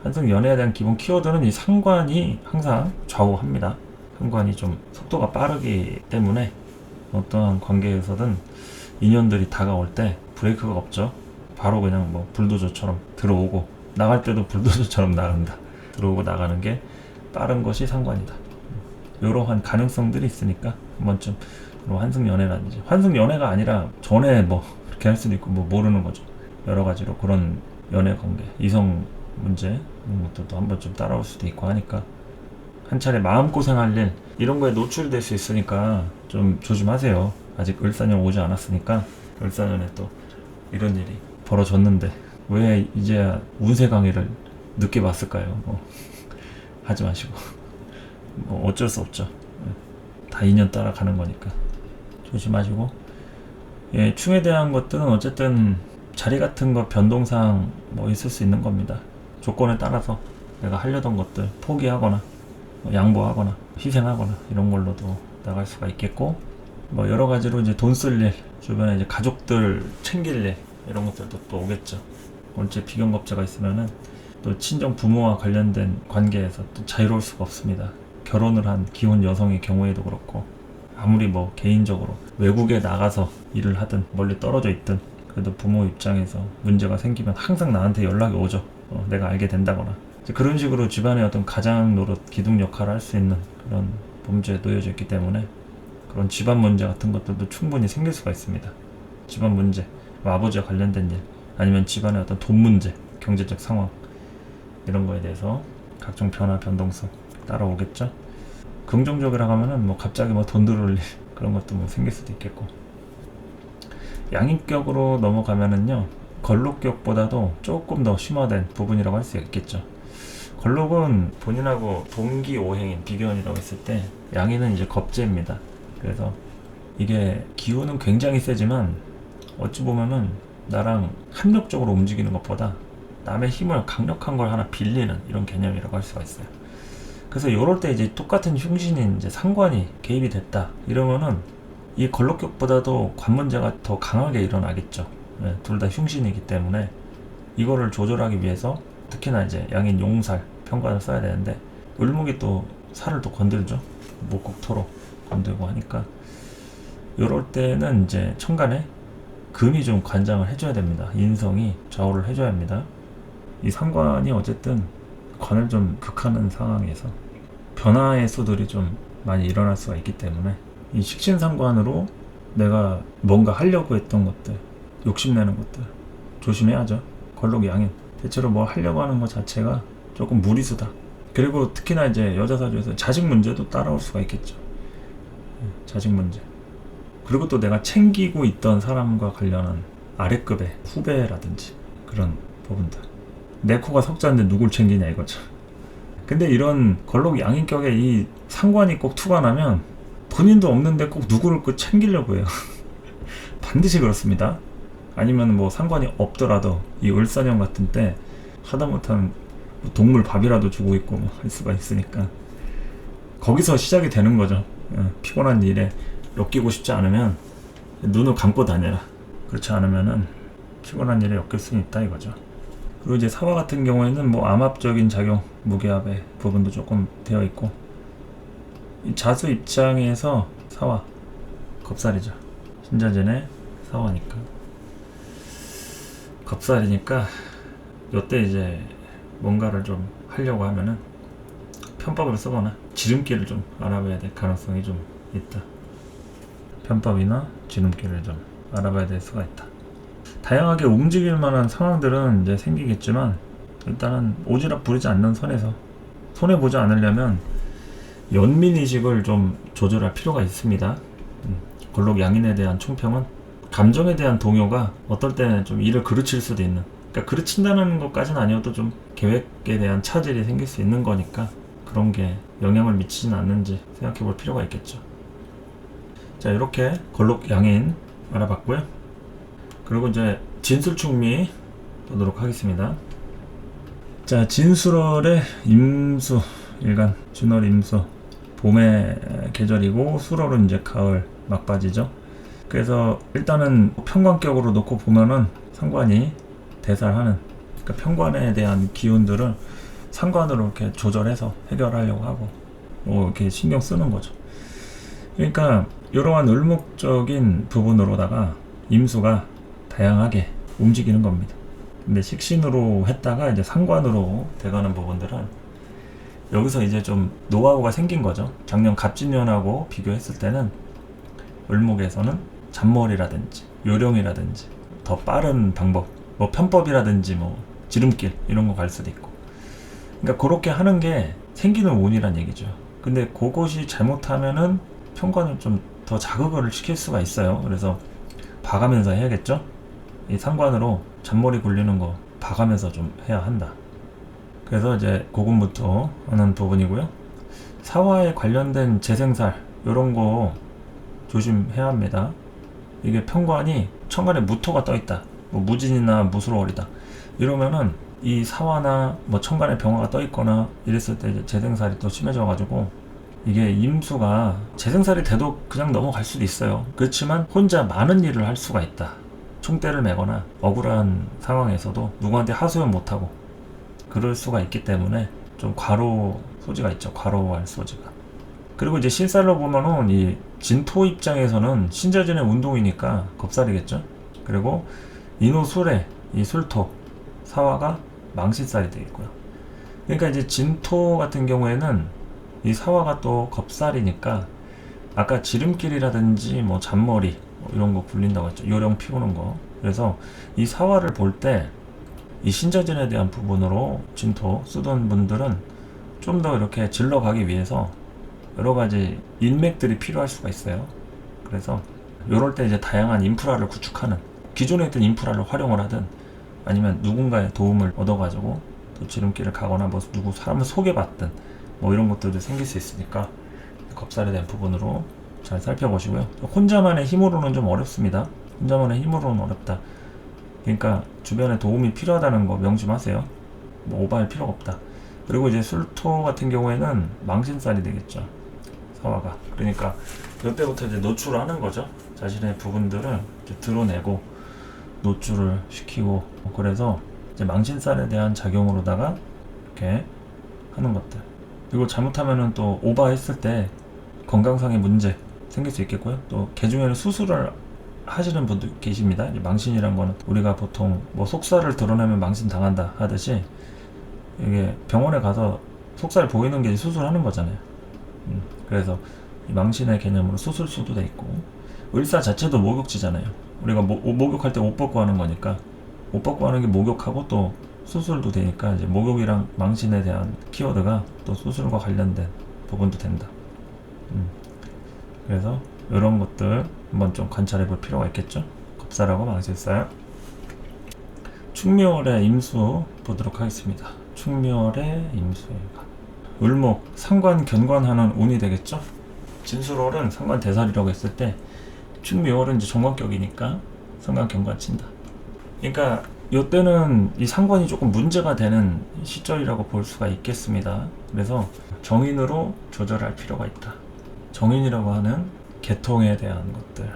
한승 연애에 대한 기본 키워드는 이 상관이 항상 좌우합니다. 상관이 좀 속도가 빠르기 때문에 어떠한 관계에서든 인연들이 다가올 때 브레이크가 없죠. 바로 그냥 뭐 불도저처럼 들어오고 나갈 때도 불도저처럼 나간다. 들어오고 나가는 게 빠른 것이 상관이다. 이러한 가능성들이 있으니까 한 번쯤 환승연애라든지, 환승연애가 아니라 전에 뭐 그렇게 할 수도 있고 뭐 모르는 거죠. 여러 가지로 그런 연애 관계, 이성 문제 이런 것들도 한 번쯤 따라올 수도 있고 하니까 한 차례 마음고생할 일 이런 거에 노출될 수 있으니까 좀 조심하세요. 아직 을사년 오지 않았으니까. 을사년에 또 이런 일이 벌어졌는데 왜 이제야 운세 강의를 늦게 봤을까요? 하지 마시고 뭐 어쩔 수 없죠. 다 인연 따라가는 거니까 조심하시고, 예, 충에 대한 것들은 어쨌든 자리 같은 거 변동사항 뭐 있을 수 있는 겁니다. 조건에 따라서 내가 하려던 것들 포기하거나 양보하거나 희생하거나 이런 걸로도 나갈 수가 있겠고, 뭐 여러 가지로 이제 돈 쓸 일, 주변에 이제 가족들 챙길 일 이런 것들도 또 오겠죠. 원체 비경겁제가 있으면은 또 친정 부모와 관련된 관계에서 또 자유로울 수가 없습니다. 결혼을 한 기혼 여성의 경우에도 그렇고, 아무리 뭐 개인적으로 외국에 나가서 일을 하든 멀리 떨어져 있든 그래도 부모 입장에서 문제가 생기면 항상 나한테 연락이 오죠. 내가 알게 된다거나 이제 그런 식으로 집안의 어떤 가장 노릇 기둥 역할을 할 수 있는 그런 범죄에 놓여져 있기 때문에 그런 집안 문제 같은 것들도 충분히 생길 수가 있습니다. 집안 문제, 뭐 아버지와 관련된 일, 아니면 집안의 어떤 돈 문제, 경제적 상황 이런 거에 대해서 각종 변화, 변동성 따라오겠죠. 긍정적이라고 하면은 뭐 갑자기 뭐 돈 들어올 일 그런 것도 뭐 생길 수도 있겠고, 양인격으로 넘어가면은요 걸록격보다도 조금 더 심화된 부분이라고 할 수 있겠죠. 걸록은 본인하고 동기오행인 비견이라고 했을 때 양인은 이제 겁재입니다. 그래서 이게 기운은 굉장히 세지만 어찌 보면은 나랑 합력적으로 움직이는 것보다 남의 힘을 강력한 걸 하나 빌리는 이런 개념이라고 할 수가 있어요. 그래서 요럴 때 이제 똑같은 흉신인 이제 상관이 개입이 됐다 이러면은 이 걸록격보다도 관 문제가 더 강하게 일어나겠죠. 네, 둘 다 흉신이기 때문에 이거를 조절하기 위해서 특히나 이제 양인 용살 편관을 써야 되는데, 을목이 또 살을 또 건들죠. 목국토로 건들고 하니까 요럴 때는 이제 천간에 금이 좀 관장을 해줘야 됩니다. 인성이 좌우를 해줘야 합니다. 이 상관이 어쨌든 관을 좀 극하는 상황에서 변화의 수들이 좀 많이 일어날 수가 있기 때문에 이 식신상관으로 내가 뭔가 하려고 했던 것들, 욕심내는 것들 조심해야죠. 걸록 양인. 대체로 뭐 하려고 하는 것 자체가 조금 무리수다. 그리고 특히나 이제 여자 사주에서 자식 문제도 따라올 수가 있겠죠. 자식 문제. 그리고 또 내가 챙기고 있던 사람과 관련한 아래급의 후배라든지 그런 부분들. 내 코가 석자인데 누굴 챙기냐 이거죠. 근데 이런 걸록 양인격에 이 상관이 꼭 투가 나면 본인도 없는데 꼭 누구를 꼭 챙기려고 해요. 반드시 그렇습니다. 아니면 뭐 상관이 없더라도 이 을사년 같은 때 하다못한 동물 밥이라도 주고 있고 뭐 할 수가 있으니까 거기서 시작이 되는 거죠. 피곤한 일에 엮이고 싶지 않으면 눈을 감고 다녀라. 그렇지 않으면은 피곤한 일에 엮일 수 있다 이거죠. 그리고 이제 사화 같은 경우에는 뭐 암합적인 작용, 무게합의 부분도 조금 되어 있고, 이 자수 입장에서 사화 겁살이죠. 신자전에 사화니까 겁살이니까 요때 이제 뭔가를 좀 하려고 하면은 편법을 쓰거나 지름길을 좀 알아봐야 될 가능성이 좀 있다. 편법이나 지름길을 좀 알아봐야 될 수가 있다. 다양하게 움직일 만한 상황들은 이제 생기겠지만 일단은 오지랖 부리지 않는 선에서 손해보지 않으려면 연민의식을 좀 조절할 필요가 있습니다. 걸록 양인에 대한 총평은 감정에 대한 동요가 어떨 때는 좀 일을 그르칠 수도 있는, 그러니까 그르친다는 것까지는 아니어도 좀 계획에 대한 차질이 생길 수 있는 거니까 그런 게 영향을 미치진 않는지 생각해 볼 필요가 있겠죠. 자, 이렇게 걸록 양인 알아봤고요. 그리고 이제 진술충미 보도록 하겠습니다. 자, 진술월의 임수 일간, 진월 임수 봄의 계절이고 수월은 이제 가을 막바지죠. 그래서 일단은 편관격으로 놓고 보면은 상관이 대살하는, 그러니까 편관에 대한 기운들을 상관으로 이렇게 조절해서 해결하려고 하고 뭐 이렇게 신경 쓰는 거죠. 그러니까 이러한 을목적인 부분으로다가 임수가 다양하게 움직이는 겁니다. 근데 식신으로 했다가 이제 상관으로 돼가는 부분들은 여기서 이제 좀 노하우가 생긴 거죠. 작년 갑진년하고 비교했을 때는 을목에서는 잔머리라든지 요령이라든지 더 빠른 방법, 뭐 편법이라든지 뭐 지름길 이런 거 갈 수도 있고, 그러니까 그렇게 하는 게 생기는 운이란 얘기죠. 근데 그것이 잘못하면은 편관을 좀 더 자극을 시킬 수가 있어요. 그래서 봐가면서 해야겠죠. 이 상관으로 잔머리 굴리는 거 봐가면서 좀 해야 한다. 그래서 이제 그것부터 하는 부분이고요. 사화에 관련된 재생살 이런 거 조심해야 합니다. 이게 편관이 천간에 무토가 떠있다, 뭐 무진이나 무술월이다 이러면은 이 사화나 뭐 천간에 병화가 떠있거나 이랬을 때 이제 재생살이 또 심해져 가지고 이게 임수가 재생살이 돼도 그냥 넘어갈 수도 있어요. 그렇지만 혼자 많은 일을 할 수가 있다. 총대를 매거나 억울한 상황에서도 누구한테 하소연 못하고 그럴 수가 있기 때문에 좀 과로 소지가 있죠. 과로할 소지가. 그리고 이제 실살로 보면은 이 진토 입장에서는 신자전의 운동이니까 겁살이겠죠. 그리고 인호술에 이 술토 사화가 망신살이 되겠고요. 그러니까 이제 진토 같은 경우에는 이 사화가 또 겁살이니까 아까 지름길이라든지 뭐 잔머리 뭐 이런 거 굴린다고 했죠. 요령 피우는 거. 그래서 이 사화를 볼 때 이 신자전에 대한 부분으로 진토 쓰던 분들은 좀 더 이렇게 질러가기 위해서 여러 가지 인맥들이 필요할 수가 있어요. 그래서 요럴 때 이제 다양한 인프라를 구축하는, 기존에 있던 인프라를 활용을 하든 아니면 누군가의 도움을 얻어가지고 또 지름길을 가거나 뭐 누구 사람을 소개받든 뭐 이런 것들도 생길 수 있으니까 겁살에 대한 부분으로 잘 살펴보시고요. 혼자만의 힘으로는 좀 어렵습니다. 혼자만의 힘으로는 어렵다. 그러니까 주변에 도움이 필요하다는 거 명심하세요. 뭐 오버할 필요가 없다. 그리고 이제 술토 같은 경우에는 망신살이 되겠죠. 사화가. 그러니까 이때부터 이제 노출을 하는 거죠. 자신의 부분들을 이제 드러내고 노출을 시키고, 그래서 이제 망신살에 대한 작용으로다가 이렇게 하는 것들. 그리고 잘못하면은 또 오버했을 때 건강상의 문제 생길 수 있겠고요. 또 개중에는 수술을 하시는 분도 계십니다. 이제 망신이란 거는 우리가 보통 뭐 속살을 드러내면 망신 당한다 하듯이 이게 병원에 가서 속살 보이는 게 수술하는 거잖아요. 그래서 이 망신의 개념으로 수술수도 돼 있고, 을사 자체도 목욕지잖아요. 우리가 목욕할 때 옷 벗고 하는 거니까 옷 벗고 하는 게 목욕하고 또 수술도 되니까 이제 목욕이랑 망신에 대한 키워드가 또 수술과 관련된 부분도 된다. 그래서 이런 것들 한번 좀 관찰해 볼 필요가 있겠죠. 겁사라고 망실사요. 충묘월의 임수 보도록 하겠습니다. 충묘월의 임수일간. 을목, 상관 견관하는 운이 되겠죠. 진술월은 상관 대살이라고 했을 때 충묘월은 이제 정관격이니까 상관 견관 친다. 그러니까 이때는 이 상관이 조금 문제가 되는 시절이라고 볼 수가 있겠습니다. 그래서 정인으로 조절할 필요가 있다. 정인이라고 하는 계통에 대한 것들,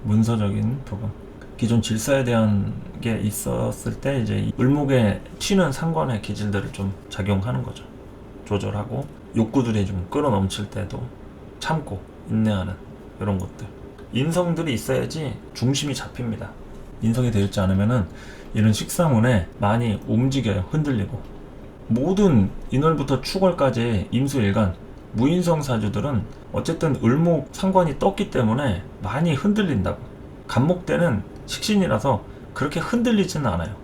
문서적인 부분, 기존 질서에 대한 게 있었을 때 이제 이 을목에 튀는 상관의 기질들을 좀 작용하는 거죠. 조절하고 욕구들이 좀 끌어넘칠 때도 참고 인내하는 이런 것들. 인성들이 있어야지 중심이 잡힙니다. 인성이 되어 있지 않으면은 이런 식상운에 많이 움직여요. 흔들리고. 모든 인월부터 축월까지 임수일간 무인성 사주들은 어쨌든 을목 상관이 떴기 때문에 많이 흔들린다고. 간목 때는 식신이라서 그렇게 흔들리지는 않아요.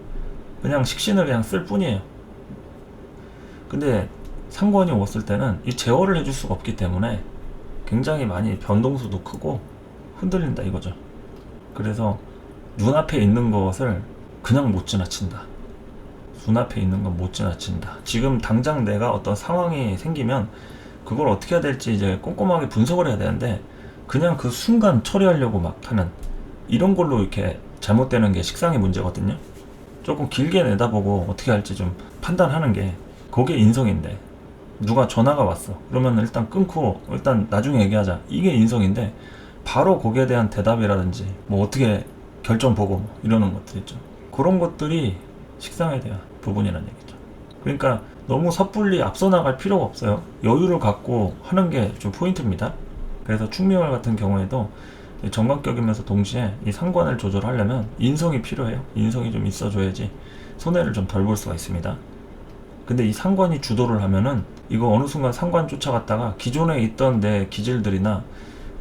그냥 식신을 그냥 쓸 뿐이에요. 근데 상관이 왔을 때는 이 제어를 해줄 수가 없기 때문에 굉장히 많이 변동수도 크고 흔들린다 이거죠. 그래서 눈앞에 있는 것을 그냥 못 지나친다. 눈앞에 있는 건 못 지나친다. 지금 당장 내가 어떤 상황이 생기면 그걸 어떻게 해야 될지 이제 꼼꼼하게 분석을 해야 되는데 그냥 그 순간 처리하려고 막 하는 이런 걸로 이렇게 잘못되는 게 식상의 문제거든요. 조금 길게 내다보고 어떻게 할지 좀 판단하는 게 그게 인성인데 누가 전화가 왔어. 그러면 일단 끊고 일단 나중에 얘기하자. 이게 인성인데 바로 거기에 대한 대답이라든지 뭐 어떻게 결정 보고 뭐 이러는 것들 있죠. 그런 것들이 식상에 대한 부분이라는 얘기죠. 그러니까 너무 섣불리 앞서 나갈 필요가 없어요. 여유를 갖고 하는 게 좀 포인트입니다. 그래서 충묘월 같은 경우에도 정관격이면서 동시에 이 상관을 조절하려면 인성이 필요해요. 인성이 좀 있어줘야지 손해를 좀 덜 볼 수가 있습니다. 근데 이 상관이 주도를 하면은 이거 어느 순간 상관 쫓아갔다가 기존에 있던 내 기질들이나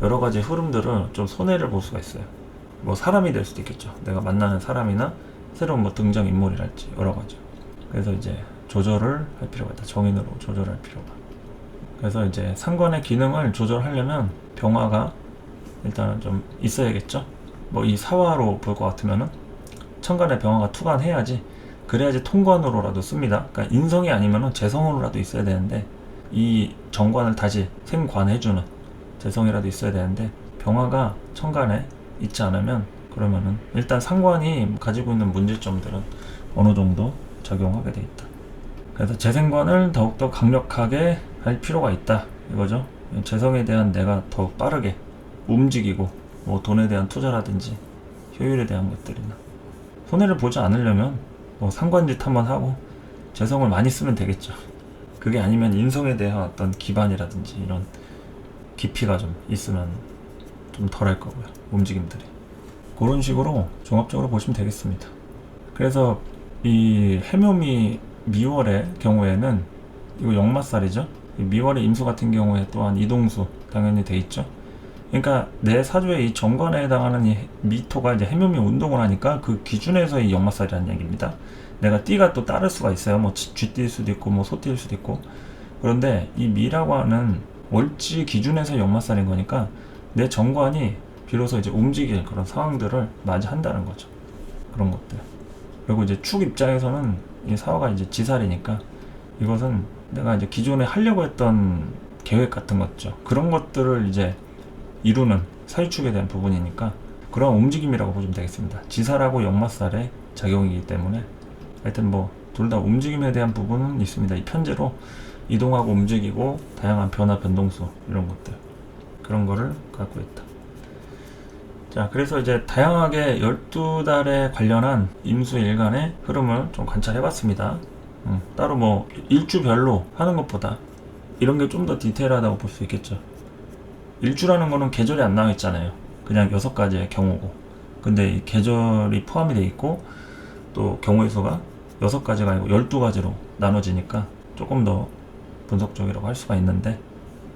여러 가지 흐름들을 좀 손해를 볼 수가 있어요. 뭐 사람이 될 수도 있겠죠. 내가 만나는 사람이나 새로운 뭐 등장 인물이랄지 여러 가지. 그래서 이제 조절을 할 필요가 있다. 정인으로 조절할 필요가. 그래서 이제 상관의 기능을 조절하려면 병화가 일단은 좀 있어야겠죠. 뭐 이 사화로 볼 것 같으면은 천간에 병화가 투간해야지. 그래야지 통관으로라도 씁니다. 그러니까 인성이 아니면은 재성으로라도 있어야 되는데 이 정관을 다시 생관해주는 재성이라도 있어야 되는데 병화가 천간에 있지 않으면 그러면은 일단 상관이 가지고 있는 문제점들은 어느 정도 작용하게 돼 있다. 그래서 재생관을 더욱더 강력하게 할 필요가 있다 이거죠. 재성에 대한 내가 더욱 빠르게 움직이고 뭐 돈에 대한 투자라든지 효율에 대한 것들이나 손해를 보지 않으려면 뭐 상관짓 한번 하고 재성을 많이 쓰면 되겠죠. 그게 아니면 인성에 대한 어떤 기반이라든지 이런 깊이가 좀 있으면 좀 덜할 거고요. 움직임들이. 그런 식으로 종합적으로 보시면 되겠습니다. 그래서 이 해묘미 미월의 경우에는 이거 역마살이죠. 미월의 임수 같은 경우에 또한 이동수 당연히 돼 있죠. 그러니까 내 사주의 이 정관에 해당하는 이 미토가 이제 해묘미 운동을 하니까 그 기준에서 이 역마살이라는 얘기입니다. 내가 띠가 또 따를 수가 있어요. 뭐 쥐띠일 수도 있고 뭐 소띠일 수도 있고. 그런데 이 미라고 하는 월지 기준에서 역마살인 거니까 내 정관이 비로소 이제 움직일 그런 상황들을 맞이한다는 거죠. 그런 것들. 그리고 이제 축 입장에서는 이 사화가 이제 지살이니까 이것은 내가 이제 기존에 하려고 했던 계획 같은 거죠. 그런 것들을 이제 이루는 사유축에 대한 부분이니까 그런 움직임이라고 보시면 되겠습니다. 지살하고 역마살의 작용이기 때문에 하여튼 뭐 둘 다 움직임에 대한 부분은 있습니다. 이 편제로 이동하고 움직이고 다양한 변화 변동수 이런 것들 그런 거를 갖고 있다. 자, 그래서 이제 다양하게 12달에 관련한 임수일간의 흐름을 좀 관찰해 봤습니다. 따로 뭐 일주별로 하는 것보다 이런 게 좀 더 디테일하다고 볼 수 있겠죠. 일주라는 거는 계절이 안 나와 있잖아요. 그냥 6가지의 경우고. 근데 이 계절이 포함이 돼 있고 또 경우의 수가 6가지가 아니고 12가지로 나눠지니까 조금 더 분석적이라고 할 수가 있는데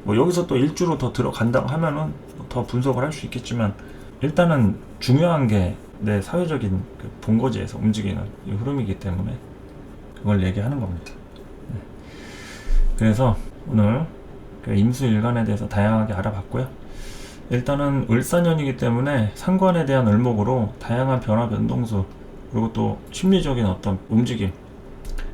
뭐 여기서 또 일주로 더 들어간다고 하면은 더 분석을 할 수 있겠지만 일단은 중요한 게 내 사회적인 그 본거지에서 움직이는 이 흐름이기 때문에 그걸 얘기하는 겁니다. 네. 그래서 오늘 그 임수일간에 대해서 다양하게 알아봤고요. 일단은 을사년이기 때문에 상관에 대한 을목으로 다양한 변화 변동수, 그리고 또 심리적인 어떤 움직임,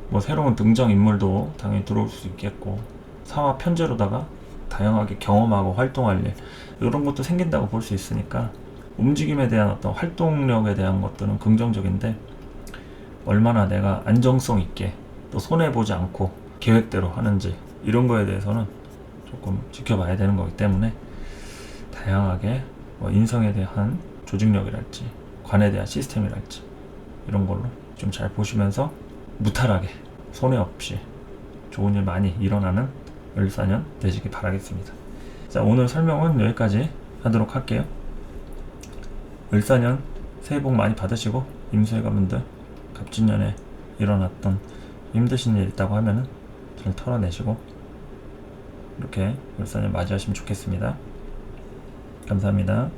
뭐 새로운 등장인물도 당연히 들어올 수 있겠고, 사화 편제로다가 다양하게 경험하고 활동할 일, 이런 것도 생긴다고 볼 수 있으니까 움직임에 대한 어떤 활동력에 대한 것들은 긍정적인데, 얼마나 내가 안정성 있게 또 손해보지 않고 계획대로 하는지, 이런 거에 대해서는 조금 지켜봐야 되는 거기 때문에 다양하게 뭐 인성에 대한 조직력이랄지 관에 대한 시스템이랄지 이런 걸로 좀 잘 보시면서 무탈하게 손해 없이 좋은 일 많이 일어나는 을사년 되시기 바라겠습니다. 자, 오늘 설명은 여기까지 하도록 할게요. 을사년 새해 복 많이 받으시고, 임수일관분들 갑진년에 일어났던 힘드신 일 있다고 하면은 잘 털어내시고 이렇게 을사년 맞이하시면 좋겠습니다. 감사합니다.